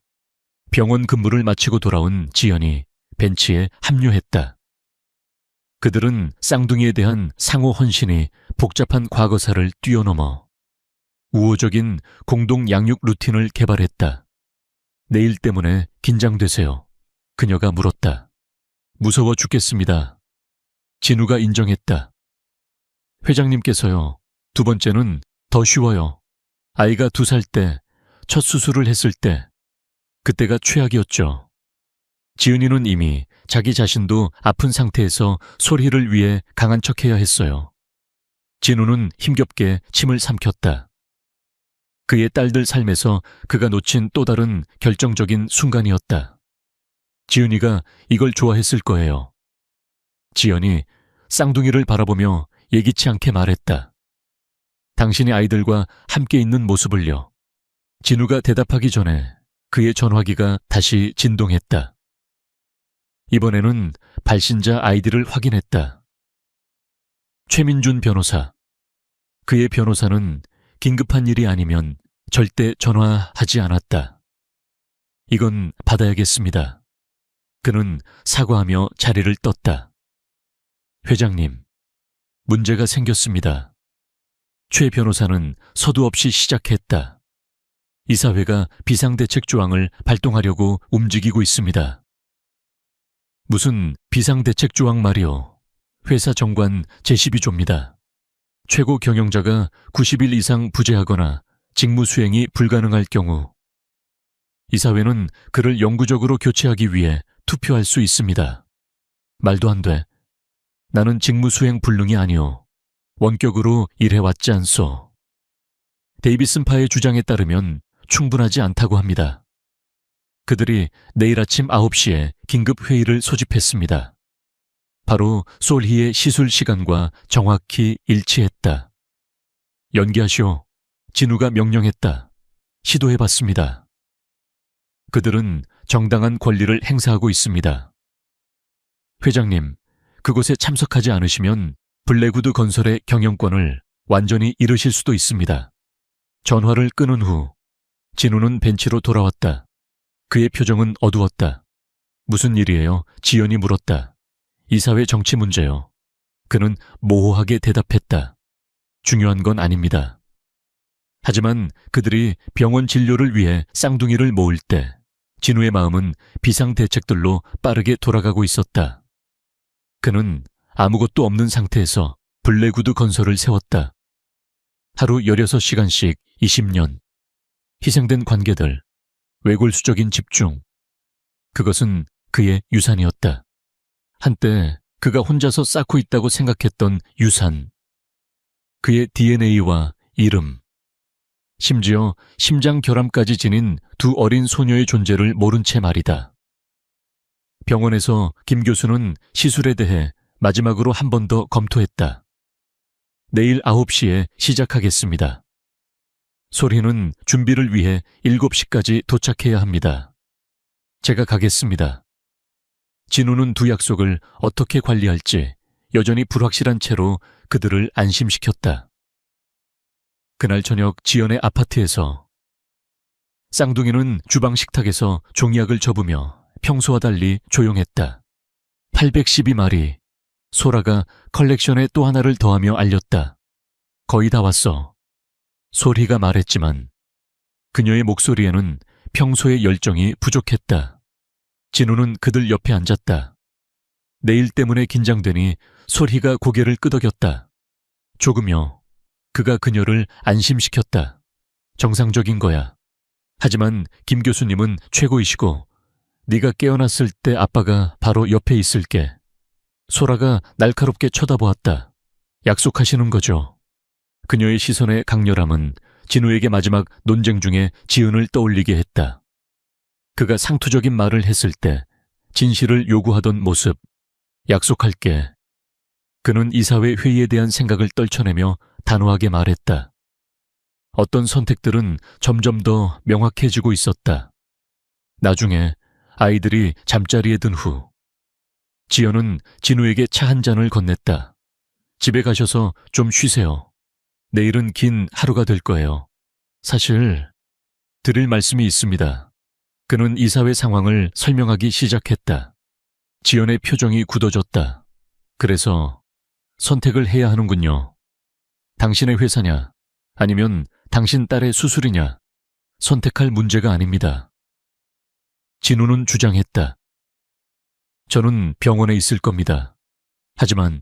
병원 근무를 마치고 돌아온 지연이 벤치에 합류했다. 그들은 쌍둥이에 대한 상호 헌신이 복잡한 과거사를 뛰어넘어 우호적인 공동 양육 루틴을 개발했다. 내일 때문에 긴장되세요. 그녀가 물었다. 무서워 죽겠습니다. 진우가 인정했다. 회장님께서요. 두 번째는 더 쉬워요. 아이가 2살 때 첫 수술을 했을 때 그때가 최악이었죠. 지은이는 이미 자기 자신도 아픈 상태에서 소리를 위해 강한 척해야 했어요. 진우는 힘겹게 침을 삼켰다. 그의 딸들 삶에서 그가 놓친 또 다른 결정적인 순간이었다. 지은이가 이걸 좋아했을 거예요. 지연이 쌍둥이를 바라보며 예기치 않게 말했다. 당신의 아이들과 함께 있는 모습을요. 진우가 대답하기 전에 그의 전화기가 다시 진동했다. 이번에는 발신자 아이디를 확인했다. 최민준 변호사. 그의 변호사는 긴급한 일이 아니면 절대 전화하지 않았다. 이건 받아야겠습니다. 그는 사과하며 자리를 떴다. 회장님, 문제가 생겼습니다. 최 변호사는 서두 없이 시작했다. 이사회가 비상대책 조항을 발동하려고 움직이고 있습니다. 무슨 비상대책 조항 말이오. 회사 정관 제12조입니다. 최고 경영자가 90일 이상 부재하거나 직무 수행이 불가능할 경우 이사회는 그를 영구적으로 교체하기 위해 투표할 수 있습니다. 말도 안 돼. 나는 직무 수행 불능이 아니오. 원격으로 일해왔지 않소. 데이비슨파의 주장에 따르면 충분하지 않다고 합니다. 그들이 내일 아침 9시에 긴급 회의를 소집했습니다. 바로 솔희의 시술 시간과 정확히 일치했다. 연기하시오. 진우가 명령했다. 시도해봤습니다. 그들은 정당한 권리를 행사하고 있습니다. 회장님, 그곳에 참석하지 않으시면 블랙우드 건설의 경영권을 완전히 잃으실 수도 있습니다. 전화를 끊은 후 진우는 벤치로 돌아왔다. 그의 표정은 어두웠다. 무슨 일이에요? 지연이 물었다. 이사회 정치 문제요. 그는 모호하게 대답했다. 중요한 건 아닙니다. 하지만 그들이 병원 진료를 위해 쌍둥이를 모을 때 진우의 마음은 비상대책들로 빠르게 돌아가고 있었다. 그는 아무것도 없는 상태에서 블랙우드 건설을 세웠다. 하루 16시간씩 20년. 희생된 관계들, 외골수적인 집중. 그것은 그의 유산이었다. 한때 그가 혼자서 쌓고 있다고 생각했던 유산. 그의 DNA와 이름. 심지어 심장 결함까지 지닌 두 어린 소녀의 존재를 모른 채 말이다. 병원에서 김 교수는 시술에 대해 마지막으로 한 번 더 검토했다. 내일 9시에 시작하겠습니다. 소리는 준비를 위해 7시까지 도착해야 합니다. 제가 가겠습니다. 진우는 두 약속을 어떻게 관리할지 여전히 불확실한 채로 그들을 안심시켰다. 그날 저녁 지연의 아파트에서 쌍둥이는 주방 식탁에서 종이약을 접으며 평소와 달리 조용했다. 812마리. 소라가 컬렉션에 또 하나를 더하며 알렸다. 거의 다 왔어. 소리가 말했지만 그녀의 목소리에는 평소의 열정이 부족했다. 진우는 그들 옆에 앉았다. 내일 때문에 긴장되니 소리가 고개를 끄덕였다. 조금요. 그가 그녀를 안심시켰다. 정상적인 거야. 하지만 김 교수님은 최고이시고 네가 깨어났을 때 아빠가 바로 옆에 있을게. 소라가 날카롭게 쳐다보았다. 약속하시는 거죠? 그녀의 시선의 강렬함은 진우에게 마지막 논쟁 중에 지은을 떠올리게 했다. 그가 상투적인 말을 했을 때 진실을 요구하던 모습. 약속할게. 그는 이사회 회의에 대한 생각을 떨쳐내며 단호하게 말했다. 어떤 선택들은 점점 더 명확해지고 있었다. 나중에 아이들이 잠자리에 든 후 지연은 진우에게 차 한 잔을 건넸다. 집에 가셔서 좀 쉬세요. 내일은 긴 하루가 될 거예요. 사실 드릴 말씀이 있습니다. 그는 이사회 상황을 설명하기 시작했다. 지연의 표정이 굳어졌다. 그래서 선택을 해야 하는군요. 당신의 회사냐 아니면 당신 딸의 수술이냐 선택할 문제가 아닙니다. 진우는 주장했다. 저는 병원에 있을 겁니다. 하지만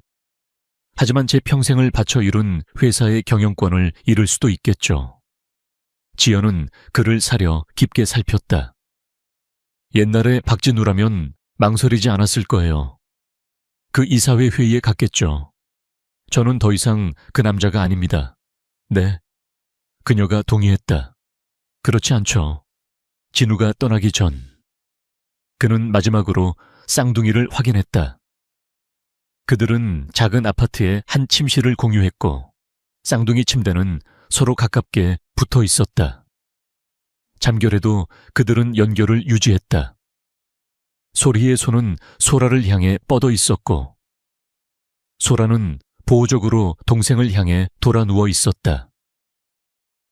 제 평생을 바쳐 이룬 회사의 경영권을 잃을 수도 있겠죠. 지연은 그를 사려 깊게 살폈다. 옛날에 박진우라면 망설이지 않았을 거예요. 그 이사회 회의에 갔겠죠. 저는 더 이상 그 남자가 아닙니다. 네. 그녀가 동의했다. 그렇지 않죠. 진우가 떠나기 전. 그는 마지막으로 쌍둥이를 확인했다. 그들은 작은 아파트의 한 침실을 공유했고 쌍둥이 침대는 서로 가깝게 붙어 있었다. 잠결에도 그들은 연결을 유지했다. 소리의 손은 소라를 향해 뻗어 있었고 소라는 보호적으로 동생을 향해 돌아 누워 있었다.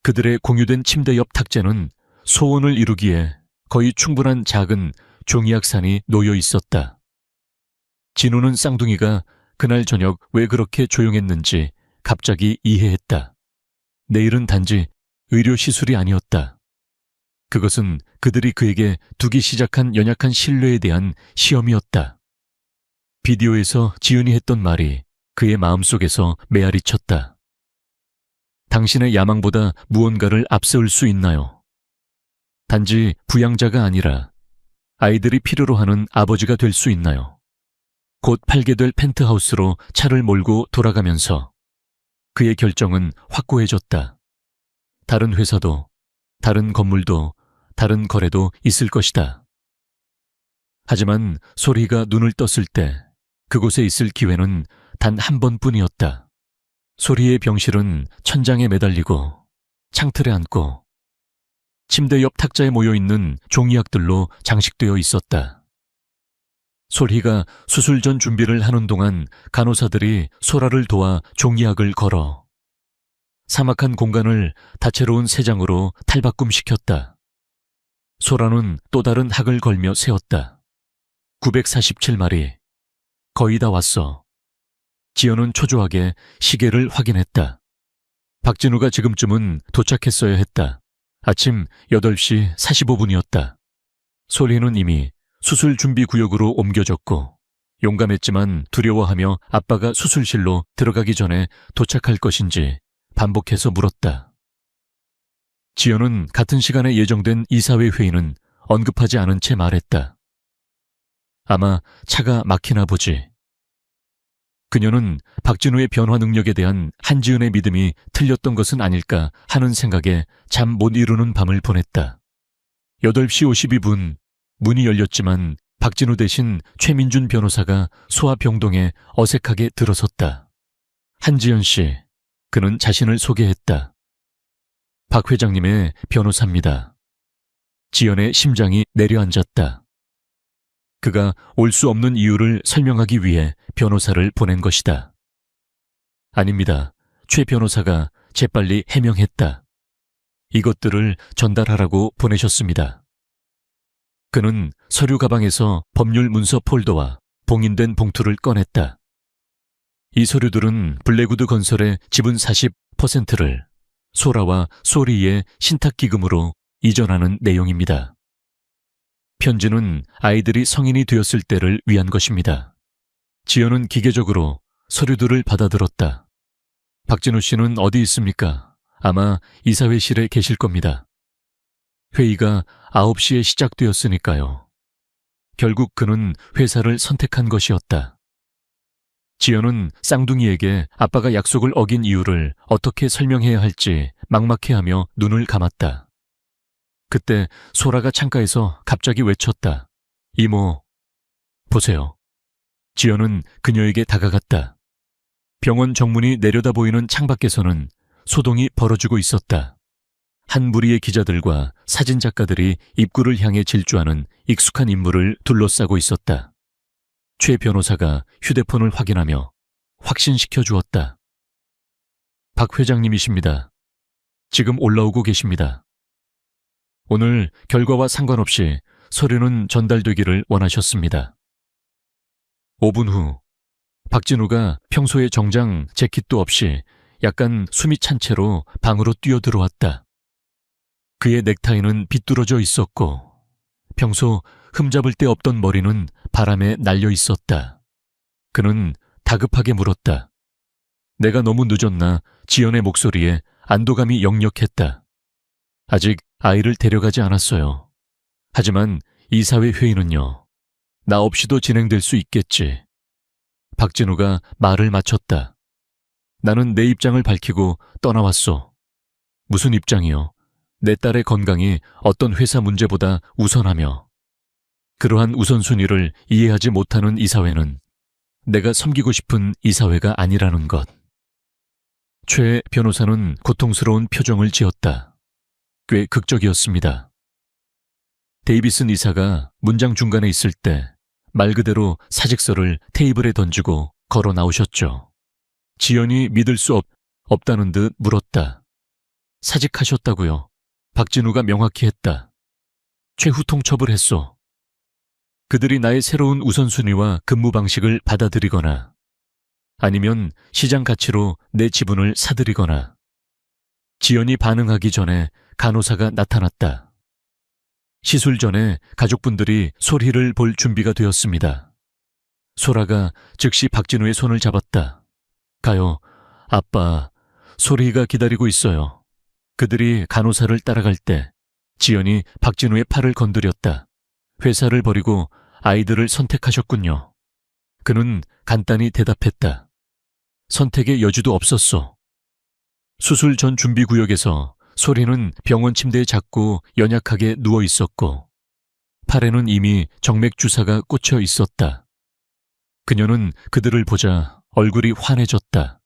그들의 공유된 침대 옆 탁재는 소원을 이루기에 거의 충분한 작은 종이약산이 놓여 있었다. 진우는 쌍둥이가 그날 저녁 왜 그렇게 조용했는지 갑자기 이해했다. 내일은 단지 의료 시술이 아니었다. 그것은 그들이 그에게 두기 시작한 연약한 신뢰에 대한 시험이었다. 비디오에서 지은이 했던 말이 그의 마음속에서 메아리 쳤다. 당신의 야망보다 무언가를 앞세울 수 있나요? 단지 부양자가 아니라 아이들이 필요로 하는 아버지가 될 수 있나요? 곧 팔게 될 펜트하우스로 차를 몰고 돌아가면서 그의 결정은 확고해졌다. 다른 회사도, 다른 건물도, 다른 거래도 있을 것이다. 하지만 소리가 눈을 떴을 때 그곳에 있을 기회는 단 한 번뿐이었다. 소리의 병실은 천장에 매달리고 창틀에 앉고 침대 옆 탁자에 모여있는 종이약들로 장식되어 있었다. 소리가 수술 전 준비를 하는 동안 간호사들이 소라를 도와 종이약을 걸어 사막한 공간을 다채로운 새장으로 탈바꿈시켰다. 소라는 또 다른 학을 걸며 세웠다. 947마리. 거의 다 왔어. 지연은 초조하게 시계를 확인했다. 박진우가 지금쯤은 도착했어야 했다. 아침 8시 45분이었다. 소리는 이미 수술 준비 구역으로 옮겨졌고 용감했지만 두려워하며 아빠가 수술실로 들어가기 전에 도착할 것인지 반복해서 물었다. 지연은 같은 시간에 예정된 이사회 회의는 언급하지 않은 채 말했다. 아마 차가 막히나 보지. 그녀는 박진우의 변화 능력에 대한 한지은의 믿음이 틀렸던 것은 아닐까 하는 생각에 잠 못 이루는 밤을 보냈다. 8시 52분 문이 열렸지만 박진우 대신 최민준 변호사가 소아병동에 어색하게 들어섰다. 한지연 씨, 그는 자신을 소개했다. 박 회장님의 변호사입니다. 지연의 심장이 내려앉았다. 그가 올 수 없는 이유를 설명하기 위해 변호사를 보낸 것이다. 아닙니다. 최 변호사가 재빨리 해명했다. 이것들을 전달하라고 보내셨습니다. 그는 서류 가방에서 법률 문서 폴더와 봉인된 봉투를 꺼냈다. 이 서류들은 블랙우드 건설의 지분 40%를 소라와 소리의 신탁기금으로 이전하는 내용입니다. 편지는 아이들이 성인이 되었을 때를 위한 것입니다. 지연은 기계적으로 서류들을 받아들었다. 박진우 씨는 어디 있습니까? 아마 이사회실에 계실 겁니다. 회의가 9시에 시작되었으니까요. 결국 그는 회사를 선택한 것이었다. 지연은 쌍둥이에게 아빠가 약속을 어긴 이유를 어떻게 설명해야 할지 막막해하며 눈을 감았다. 그때 소라가 창가에서 갑자기 외쳤다. 이모, 보세요. 지연은 그녀에게 다가갔다. 병원 정문이 내려다 보이는 창밖에서는 소동이 벌어지고 있었다. 한 무리의 기자들과 사진작가들이 입구를 향해 질주하는 익숙한 인물을 둘러싸고 있었다. 최 변호사가 휴대폰을 확인하며 확신시켜 주었다. 박 회장님이십니다. 지금 올라오고 계십니다. 오늘 결과와 상관없이 서류는 전달되기를 원하셨습니다. 5분 후 박진우가 평소의 정장 재킷도 없이 약간 숨이 찬 채로 방으로 뛰어들어왔다. 그의 넥타이는 비뚤어져 있었고 평소 흠잡을 데 없던 머리는 바람에 날려 있었다. 그는 다급하게 물었다. 내가 너무 늦었나? 지연의 목소리에 안도감이 역력했다. 아직 아이를 데려가지 않았어요. 하지만 이사회 회의는요. 나 없이도 진행될 수 있겠지. 박진우가 말을 마쳤다. 나는 내 입장을 밝히고 떠나왔소. 무슨 입장이요? 내 딸의 건강이 어떤 회사 문제보다 우선하며 그러한 우선순위를 이해하지 못하는 이사회는 내가 섬기고 싶은 이사회가 아니라는 것. 최 변호사는 고통스러운 표정을 지었다. 꽤 극적이었습니다. 데이비슨 이사가 문장 중간에 있을 때 말 그대로 사직서를 테이블에 던지고 걸어 나오셨죠. 지연이 믿을 수 없다는 듯 물었다. 사직하셨다고요? 박진우가 명확히 했다. 최후 통첩을 했소. 그들이 나의 새로운 우선순위와 근무 방식을 받아들이거나 아니면 시장 가치로 내 지분을 사들이거나. 지연이 반응하기 전에 간호사가 나타났다. 시술 전에 가족분들이 소리를 볼 준비가 되었습니다. 소라가 즉시 박진우의 손을 잡았다. 가요. 아빠, 소리가 기다리고 있어요. 그들이 간호사를 따라갈 때 지연이 박진우의 팔을 건드렸다. 회사를 버리고 아이들을 선택하셨군요. 그는 간단히 대답했다. 선택의 여지도 없었어. 수술 전 준비구역에서 소리는 병원 침대에 잤고 연약하게 누워 있었고 팔에는 이미 정맥 주사가 꽂혀 있었다. 그녀는 그들을 보자 얼굴이 환해졌다.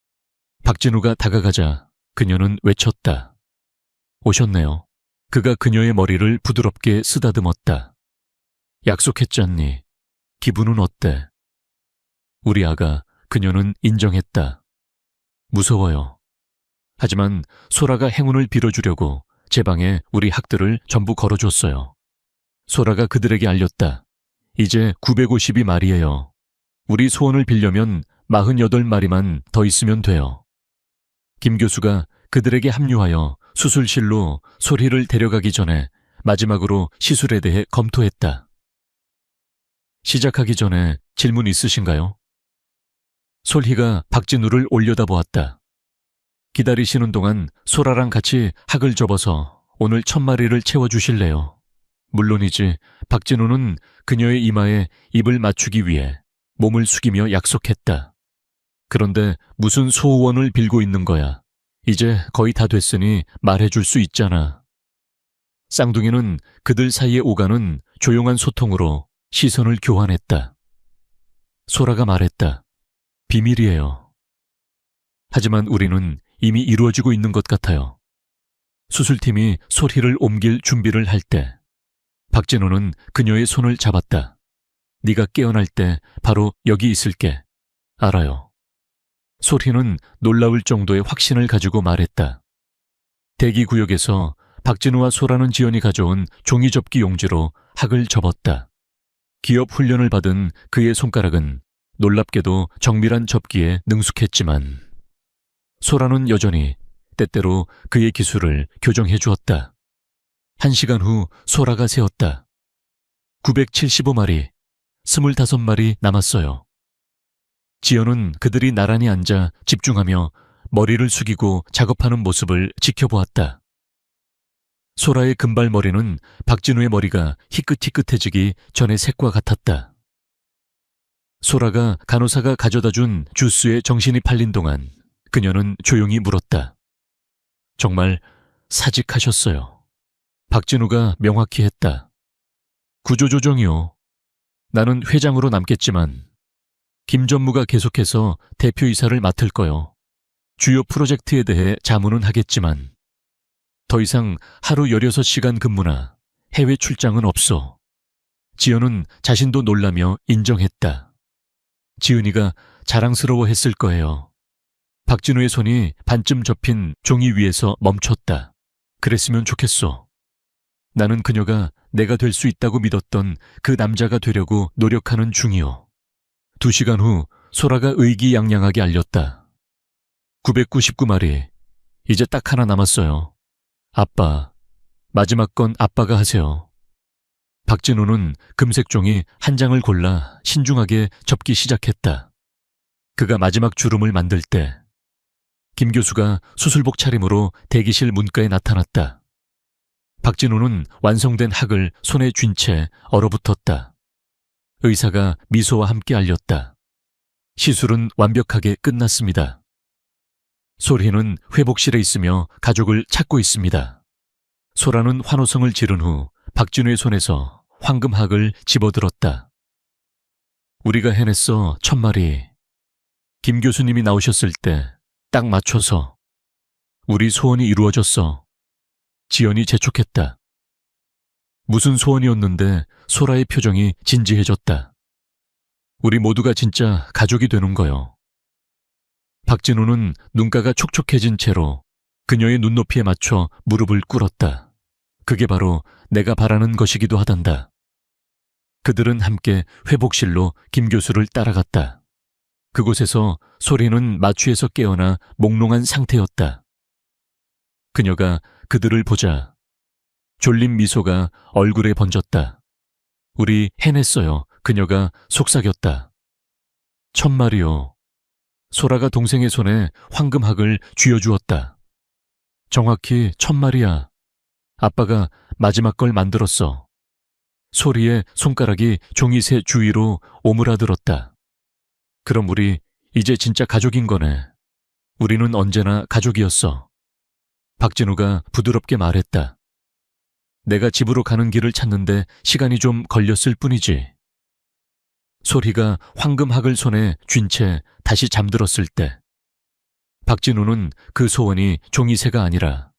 박진우가 다가가자 그녀는 외쳤다. 오셨네요. 그가 그녀의 머리를 부드럽게 쓰다듬었다. 약속했잖니. 기분은 어때? 우리 아가, 그녀는 인정했다. 무서워요. 하지만 소라가 행운을 빌어주려고 제 방에 우리 학들을 전부 걸어줬어요. 소라가 그들에게 알렸다. 이제 950이 말이에요. 우리 소원을 빌려면 48마리만 더 있으면 돼요. 김 교수가 그들에게 합류하여 수술실로 소리를 데려가기 전에 마지막으로 시술에 대해 검토했다. 시작하기 전에 질문 있으신가요? 솔희가 박진우를 올려다보았다. 기다리시는 동안 소라랑 같이 학을 접어서 오늘 1000마리를 채워주실래요? 물론이지. 박진우는 그녀의 이마에 입을 맞추기 위해 몸을 숙이며 약속했다. 그런데 무슨 소원을 빌고 있는 거야. 이제 거의 다 됐으니 말해줄 수 있잖아. 쌍둥이는 그들 사이에 오가는 조용한 소통으로 시선을 교환했다. 소라가 말했다. 비밀이에요. 하지만 우리는 이미 이루어지고 있는 것 같아요. 수술팀이 소리를 옮길 준비를 할 때 박진우는 그녀의 손을 잡았다. 네가 깨어날 때 바로 여기 있을게. 알아요. 소리는 놀라울 정도의 확신을 가지고 말했다. 대기구역에서 박진우와 소라는 지연이 가져온 종이접기 용지로 학을 접었다. 기업 훈련을 받은 그의 손가락은 놀랍게도 정밀한 접기에 능숙했지만 소라는 여전히 때때로 그의 기술을 교정해 주었다. 1시간 후 소라가 세었다. 975마리, 25마리 남았어요. 지연은 그들이 나란히 앉아 집중하며 머리를 숙이고 작업하는 모습을 지켜보았다. 소라의 금발머리는 박진우의 머리가 희끗희끗해지기 전의 색과 같았다. 소라가 간호사가 가져다 준 주스에 정신이 팔린 동안 그녀는 조용히 물었다. 정말 사직하셨어요. 박진우가 명확히 했다. 구조조정이요. 나는 회장으로 남겠지만 김 전무가 계속해서 대표이사를 맡을 거요. 주요 프로젝트에 대해 자문은 하겠지만 더 이상 하루 16시간 근무나 해외 출장은 없어. 지연은 자신도 놀라며 인정했다. 지은이가 자랑스러워했을 거예요. 박진우의 손이 반쯤 접힌 종이 위에서 멈췄다. 그랬으면 좋겠어. 나는 그녀가 내가 될 수 있다고 믿었던 그 남자가 되려고 노력하는 중이요. 2시간 후 소라가 의기양양하게 알렸다. 999마리. 이제 딱 하나 남았어요. 아빠. 마지막 건 아빠가 하세요. 박진우는 금색 종이 한 장을 골라 신중하게 접기 시작했다. 그가 마지막 주름을 만들 때 김 교수가 수술복 차림으로 대기실 문가에 나타났다. 박진우는 완성된 학을 손에 쥔 채 얼어붙었다. 의사가 미소와 함께 알렸다. 시술은 완벽하게 끝났습니다. 소리는 회복실에 있으며 가족을 찾고 있습니다. 소라는 환호성을 지른 후 박진우의 손에서 황금학을 집어들었다. 우리가 해냈어, 1000마리. 김 교수님이 나오셨을 때 딱 맞춰서 우리 소원이 이루어졌어. 지연이 재촉했다. 무슨 소원이었는데 소라의 표정이 진지해졌다. 우리 모두가 진짜 가족이 되는 거요. 박진우는 눈가가 촉촉해진 채로 그녀의 눈높이에 맞춰 무릎을 꿇었다. 그게 바로 내가 바라는 것이기도 하단다. 그들은 함께 회복실로 김 교수를 따라갔다. 그곳에서 소리는 마취에서 깨어나 몽롱한 상태였다. 그녀가 그들을 보자 졸린 미소가 얼굴에 번졌다. 우리 해냈어요. 그녀가 속삭였다. 천말이요. 소라가 동생의 손에 황금학을 쥐어주었다. 정확히 1000마리야. 아빠가 마지막 걸 만들었어. 소리의 손가락이 종이새 주위로 오므라들었다. 그럼 우리 이제 진짜 가족인 거네. 우리는 언제나 가족이었어. 박진우가 부드럽게 말했다. 내가 집으로 가는 길을 찾는데 시간이 좀 걸렸을 뿐이지. 소리가 황금학을 손에 쥔 채 다시 잠들었을 때 박진우는 그 소원이 종이새가 아니라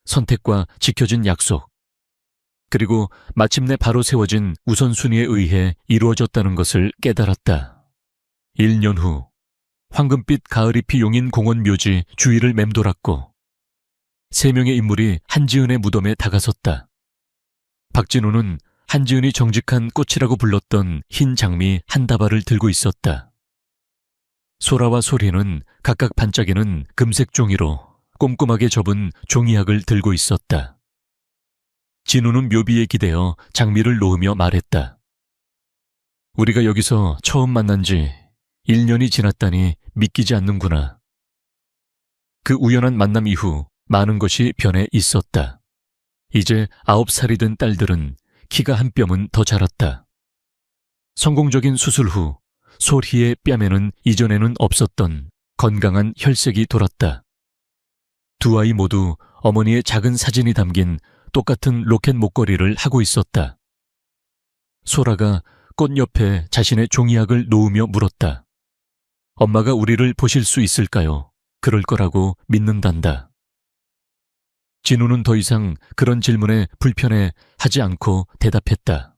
선택과 지켜진 약속, 그리고 마침내 바로 세워진 우선순위에 의해 이루어졌다는 것을 깨달았다. 1년 후 황금빛 가을잎이 용인 공원 묘지 주위를 맴돌았고 3명의 인물이 한지은의 무덤에 다가섰다. 박진우는 한지은이 정직한 꽃이라고 불렀던 흰 장미 한 다발을 들고 있었다. 소라와 소리는 각각 반짝이는 금색 종이로 꼼꼼하게 접은 종이학을 들고 있었다. 진우는 묘비에 기대어 장미를 놓으며 말했다. 우리가 여기서 처음 만난 지 1년이 지났다니 믿기지 않는구나. 그 우연한 만남 이후 많은 것이 변해 있었다. 이제 9살이 된 딸들은 키가 한 뼘은 더 자랐다. 성공적인 수술 후 소희의 뺨에는 이전에는 없었던 건강한 혈색이 돌았다. 두 아이 모두 어머니의 작은 사진이 담긴 똑같은 로켓 목걸이를 하고 있었다. 소라가 꽃 옆에 자신의 종이학을 놓으며 물었다. 엄마가 우리를 보실 수 있을까요? 그럴 거라고 믿는단다. 진우는 더 이상 그런 질문에 불편해 하지 않고 대답했다.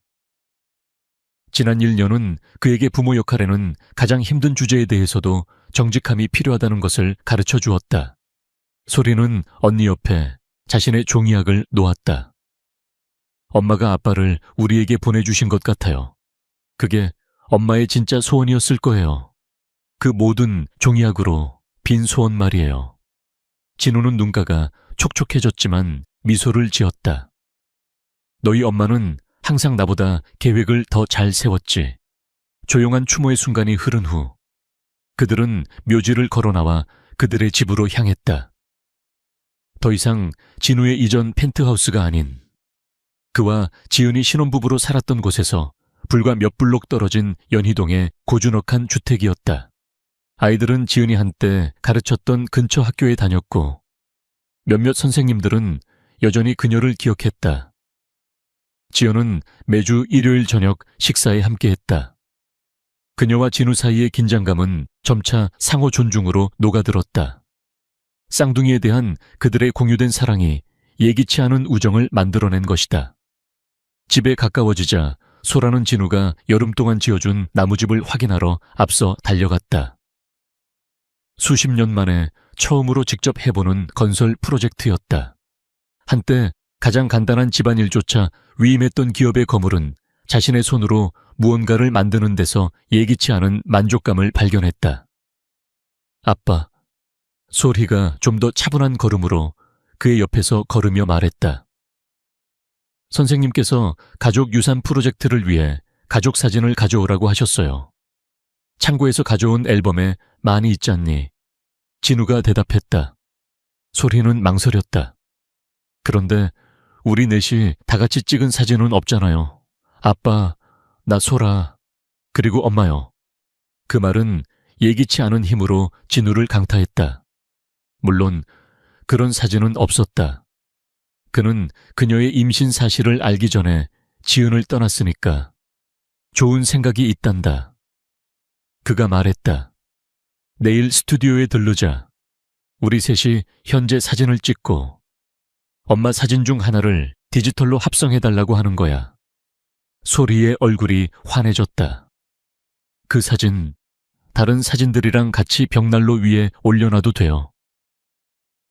지난 1년은 그에게 부모 역할에는 가장 힘든 주제에 대해서도 정직함이 필요하다는 것을 가르쳐 주었다. 소리는 언니 옆에 자신의 종이학을 놓았다. 엄마가 아빠를 우리에게 보내주신 것 같아요. 그게 엄마의 진짜 소원이었을 거예요. 그 모든 종이학으로 빈 소원 말이에요. 진우는 눈가가 촉촉해졌지만 미소를 지었다. 너희 엄마는 항상 나보다 계획을 더 잘 세웠지. 조용한 추모의 순간이 흐른 후 그들은 묘지를 걸어 나와 그들의 집으로 향했다. 더 이상 진우의 이전 펜트하우스가 아닌 그와 지은이 신혼부부로 살았던 곳에서 불과 몇 블록 떨어진 연희동의 고즈넉한 주택이었다. 아이들은 지은이 한때 가르쳤던 근처 학교에 다녔고 몇몇 선생님들은 여전히 그녀를 기억했다. 지연은 매주 일요일 저녁 식사에 함께했다. 그녀와 진우 사이의 긴장감은 점차 상호 존중으로 녹아들었다. 쌍둥이에 대한 그들의 공유된 사랑이 예기치 않은 우정을 만들어낸 것이다. 집에 가까워지자 소라는 진우가 여름 동안 지어준 나무집을 확인하러 앞서 달려갔다. 수십 년 만에 처음으로 직접 해보는 건설 프로젝트였다. 한때 가장 간단한 집안일조차 위임했던 기업의 거물은 자신의 손으로 무언가를 만드는 데서 예기치 않은 만족감을 발견했다. 아빠, 소리가 좀 더 차분한 걸음으로 그의 옆에서 걸으며 말했다. 선생님께서 가족 유산 프로젝트를 위해 가족 사진을 가져오라고 하셨어요. 창고에서 가져온 앨범에 많이 있잖니. 진우가 대답했다. 소리는 망설였다. 그런데 우리 넷이 다 같이 찍은 사진은 없잖아요. 아빠, 나 소라, 그리고 엄마요. 그 말은 예기치 않은 힘으로 진우를 강타했다. 물론 그런 사진은 없었다. 그는 그녀의 임신 사실을 알기 전에 지은을 떠났으니까 좋은 생각이 있단다. 그가 말했다. 내일 스튜디오에 들르자. 우리 셋이 현재 사진을 찍고 엄마 사진 중 하나를 디지털로 합성해달라고 하는 거야. 소리의 얼굴이 환해졌다. 그 사진, 다른 사진들이랑 같이 벽난로 위에 올려놔도 돼요.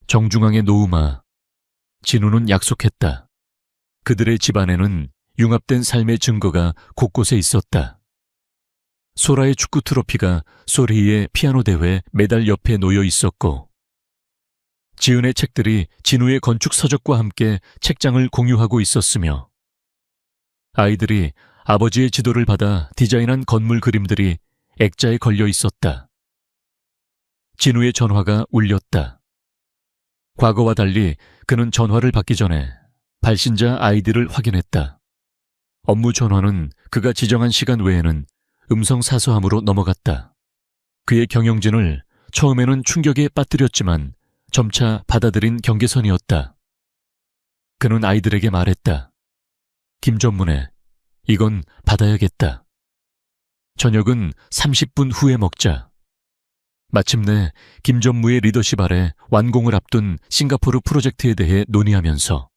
정중앙에 놓으마. 진우는 약속했다. 그들의 집안에는 융합된 삶의 증거가 곳곳에 있었다. 소라의 축구 트로피가 소리의 피아노 대회 메달 옆에 놓여 있었고, 지은의 책들이 진우의 건축 서적과 함께 책장을 공유하고 있었으며, 아이들이 아버지의 지도를 받아 디자인한 건물 그림들이 액자에 걸려 있었다. 진우의 전화가 울렸다. 과거와 달리 그는 전화를 받기 전에 발신자 아이디를 확인했다. 업무 전화는 그가 지정한 시간 외에는 음성 사서함으로 넘어갔다. 그의 경영진을 처음에는 충격에 빠뜨렸지만 점차 받아들인 경계선이었다. 그는 아이들에게 말했다. 김전문에 이건 받아야겠다. 저녁은 30분 후에 먹자. 마침내 김전무의 리더십 아래 완공을 앞둔 싱가포르 프로젝트에 대해 논의하면서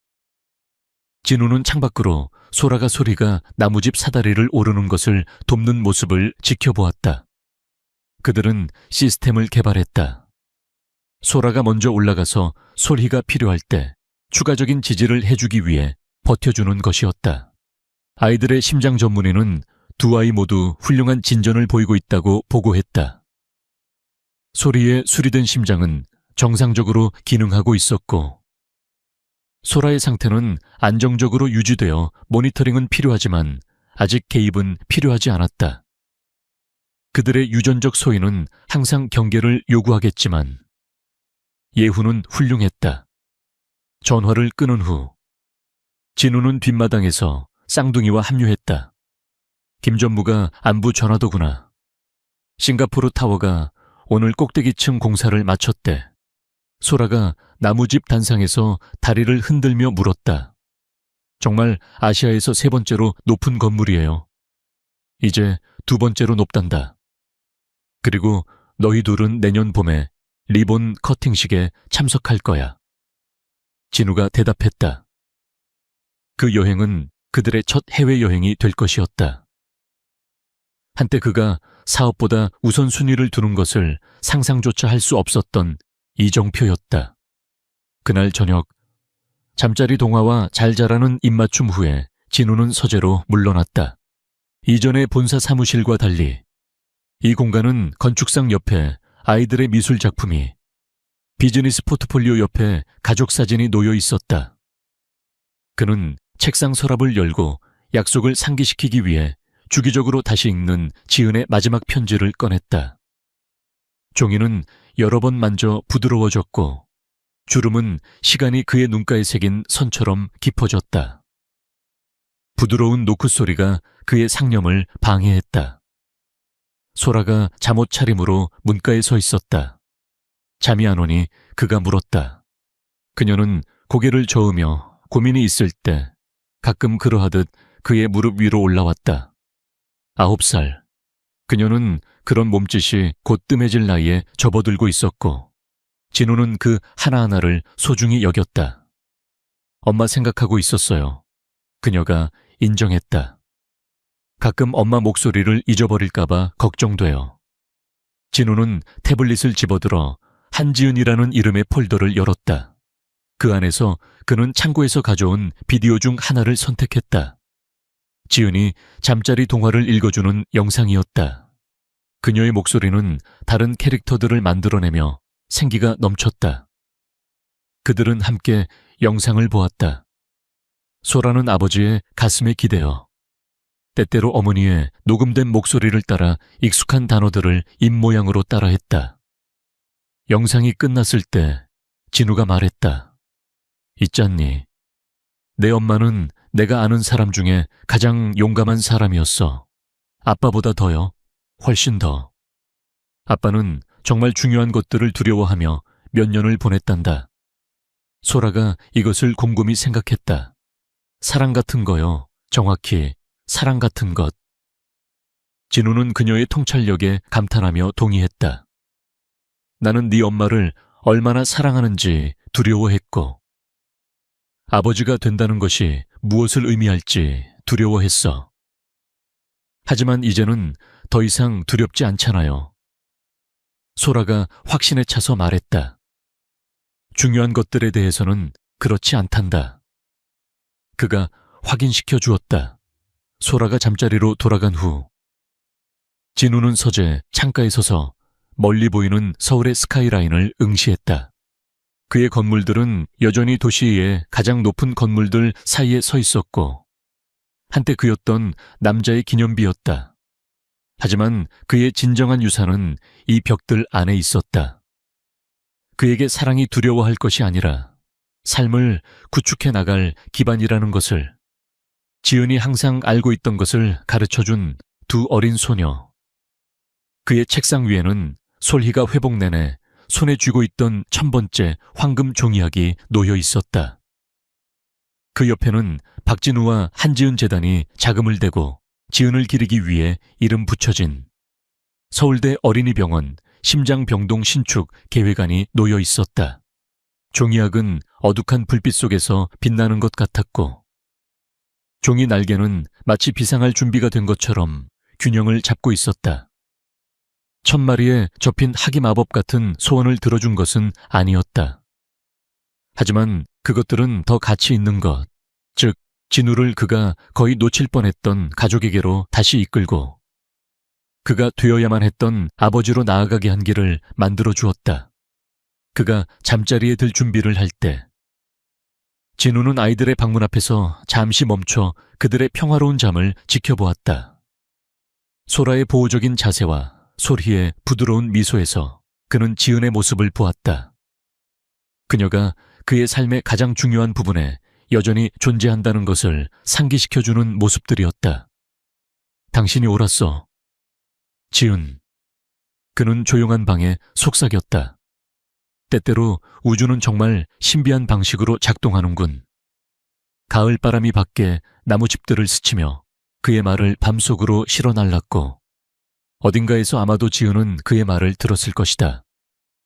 진우는 창밖으로 소라가 소리가 나무집 사다리를 오르는 것을 돕는 모습을 지켜보았다. 그들은 시스템을 개발했다. 소라가 먼저 올라가서 소리가 필요할 때 추가적인 지지를 해주기 위해 버텨주는 것이었다. 아이들의 심장 전문의는 두 아이 모두 훌륭한 진전을 보이고 있다고 보고했다. 소리의 수리된 심장은 정상적으로 기능하고 있었고, 소라의 상태는 안정적으로 유지되어 모니터링은 필요하지만 아직 개입은 필요하지 않았다. 그들의 유전적 소인은 항상 경계를 요구하겠지만 예후는 훌륭했다. 전화를 끊은 후 진우는 뒷마당에서 쌍둥이와 합류했다. 김전무가 안부 전화더구나. 싱가포르 타워가 오늘 꼭대기층 공사를 마쳤대. 소라가 나무집 단상에서 다리를 흔들며 물었다. 정말 아시아에서 세 번째로 높은 건물이에요. 이제 두 번째로 높단다. 그리고 너희 둘은 내년 봄에 리본 커팅식에 참석할 거야. 진우가 대답했다. 그 여행은 그들의 첫 해외여행이 될 것이었다. 한때 그가 사업보다 우선순위를 두는 것을 상상조차 할 수 없었던 이정표였다. 그날 저녁, 잠자리 동화와 잘 자라는 입맞춤 후에 진우는 서재로 물러났다. 이전의 본사 사무실과 달리 이 공간은 건축상 옆에 아이들의 미술 작품이, 비즈니스 포트폴리오 옆에 가족 사진이 놓여 있었다. 그는 책상 서랍을 열고 약속을 상기시키기 위해 주기적으로 다시 읽는 지은의 마지막 편지를 꺼냈다. 종이는 여러 번 만져 부드러워졌고 주름은 시간이 그의 눈가에 새긴 선처럼 깊어졌다. 부드러운 노크 소리가 그의 상념을 방해했다. 소라가 잠옷 차림으로 문가에 서 있었다. 잠이 안 오니 그가 물었다. 그녀는 고개를 저으며 고민이 있을 때 가끔 그러하듯 그의 무릎 위로 올라왔다. 9살. 그녀는 그런 몸짓이 곧 뜸해질 나이에 접어들고 있었고 진우는 그 하나하나를 소중히 여겼다. 엄마 생각하고 있었어요. 그녀가 인정했다. 가끔 엄마 목소리를 잊어버릴까봐 걱정돼요. 진우는 태블릿을 집어들어 한지은이라는 이름의 폴더를 열었다. 그 안에서 그는 창고에서 가져온 비디오 중 하나를 선택했다. 지은이 잠자리 동화를 읽어주는 영상이었다. 그녀의 목소리는 다른 캐릭터들을 만들어내며 생기가 넘쳤다. 그들은 함께 영상을 보았다. 소라는 아버지의 가슴에 기대어 때때로 어머니의 녹음된 목소리를 따라 익숙한 단어들을 입모양으로 따라했다. 영상이 끝났을 때 진우가 말했다. 있잖니. 내 엄마는 내가 아는 사람 중에 가장 용감한 사람이었어. 아빠보다 더요. 훨씬 더. 아빠는 정말 중요한 것들을 두려워하며 몇 년을 보냈단다. 소라가 이것을 곰곰이 생각했다. 사랑 같은 거요. 정확히 사랑 같은 것. 진우는 그녀의 통찰력에 감탄하며 동의했다. 나는 네 엄마를 얼마나 사랑하는지 두려워했고 아버지가 된다는 것이 무엇을 의미할지 두려워했어. 하지만 이제는 더 이상 두렵지 않잖아요. 소라가 확신에 차서 말했다. 중요한 것들에 대해서는 그렇지 않단다. 그가 확인시켜 주었다. 소라가 잠자리로 돌아간 후 진우는 서재 창가에 서서 멀리 보이는 서울의 스카이라인을 응시했다. 그의 건물들은 여전히 도시의 가장 높은 건물들 사이에 서 있었고 한때 그였던 남자의 기념비였다. 하지만 그의 진정한 유산은 이 벽들 안에 있었다. 그에게 사랑이 두려워할 것이 아니라 삶을 구축해 나갈 기반이라는 것을, 지은이 항상 알고 있던 것을 가르쳐준 두 어린 소녀. 그의 책상 위에는 솔희가 회복 내내 손에 쥐고 있던 1000번째 황금 종이학이 놓여 있었다. 그 옆에는 박진우와 한지은 재단이 자금을 대고 지은을 기리기 위해 이름 붙여진 서울대 어린이병원 심장병동 신축 계획안이 놓여 있었다. 종이학은 어둑한 불빛 속에서 빛나는 것 같았고 종이 날개는 마치 비상할 준비가 된 것처럼 균형을 잡고 있었다. 1000마리의 접힌 학이 마법 같은 소원을 들어준 것은 아니었다. 하지만 그것들은 더 가치 있는 것, 즉 진우를 그가 거의 놓칠 뻔했던 가족에게로 다시 이끌고 그가 되어야만 했던 아버지로 나아가게 한 길을 만들어 주었다. 그가 잠자리에 들 준비를 할 때 진우는 아이들의 방문 앞에서 잠시 멈춰 그들의 평화로운 잠을 지켜보았다. 소라의 보호적인 자세와 솔희의 부드러운 미소에서 그는 지은의 모습을 보았다. 그녀가 그의 삶의 가장 중요한 부분에 여전히 존재한다는 것을 상기시켜주는 모습들이었다. 당신이 옳았어. 지은. 그는 조용한 방에 속삭였다. 때때로 우주는 정말 신비한 방식으로 작동하는군. 가을 바람이 밖에 나무집들을 스치며 그의 말을 밤속으로 실어날랐고 어딘가에서 아마도 지은은 그의 말을 들었을 것이다.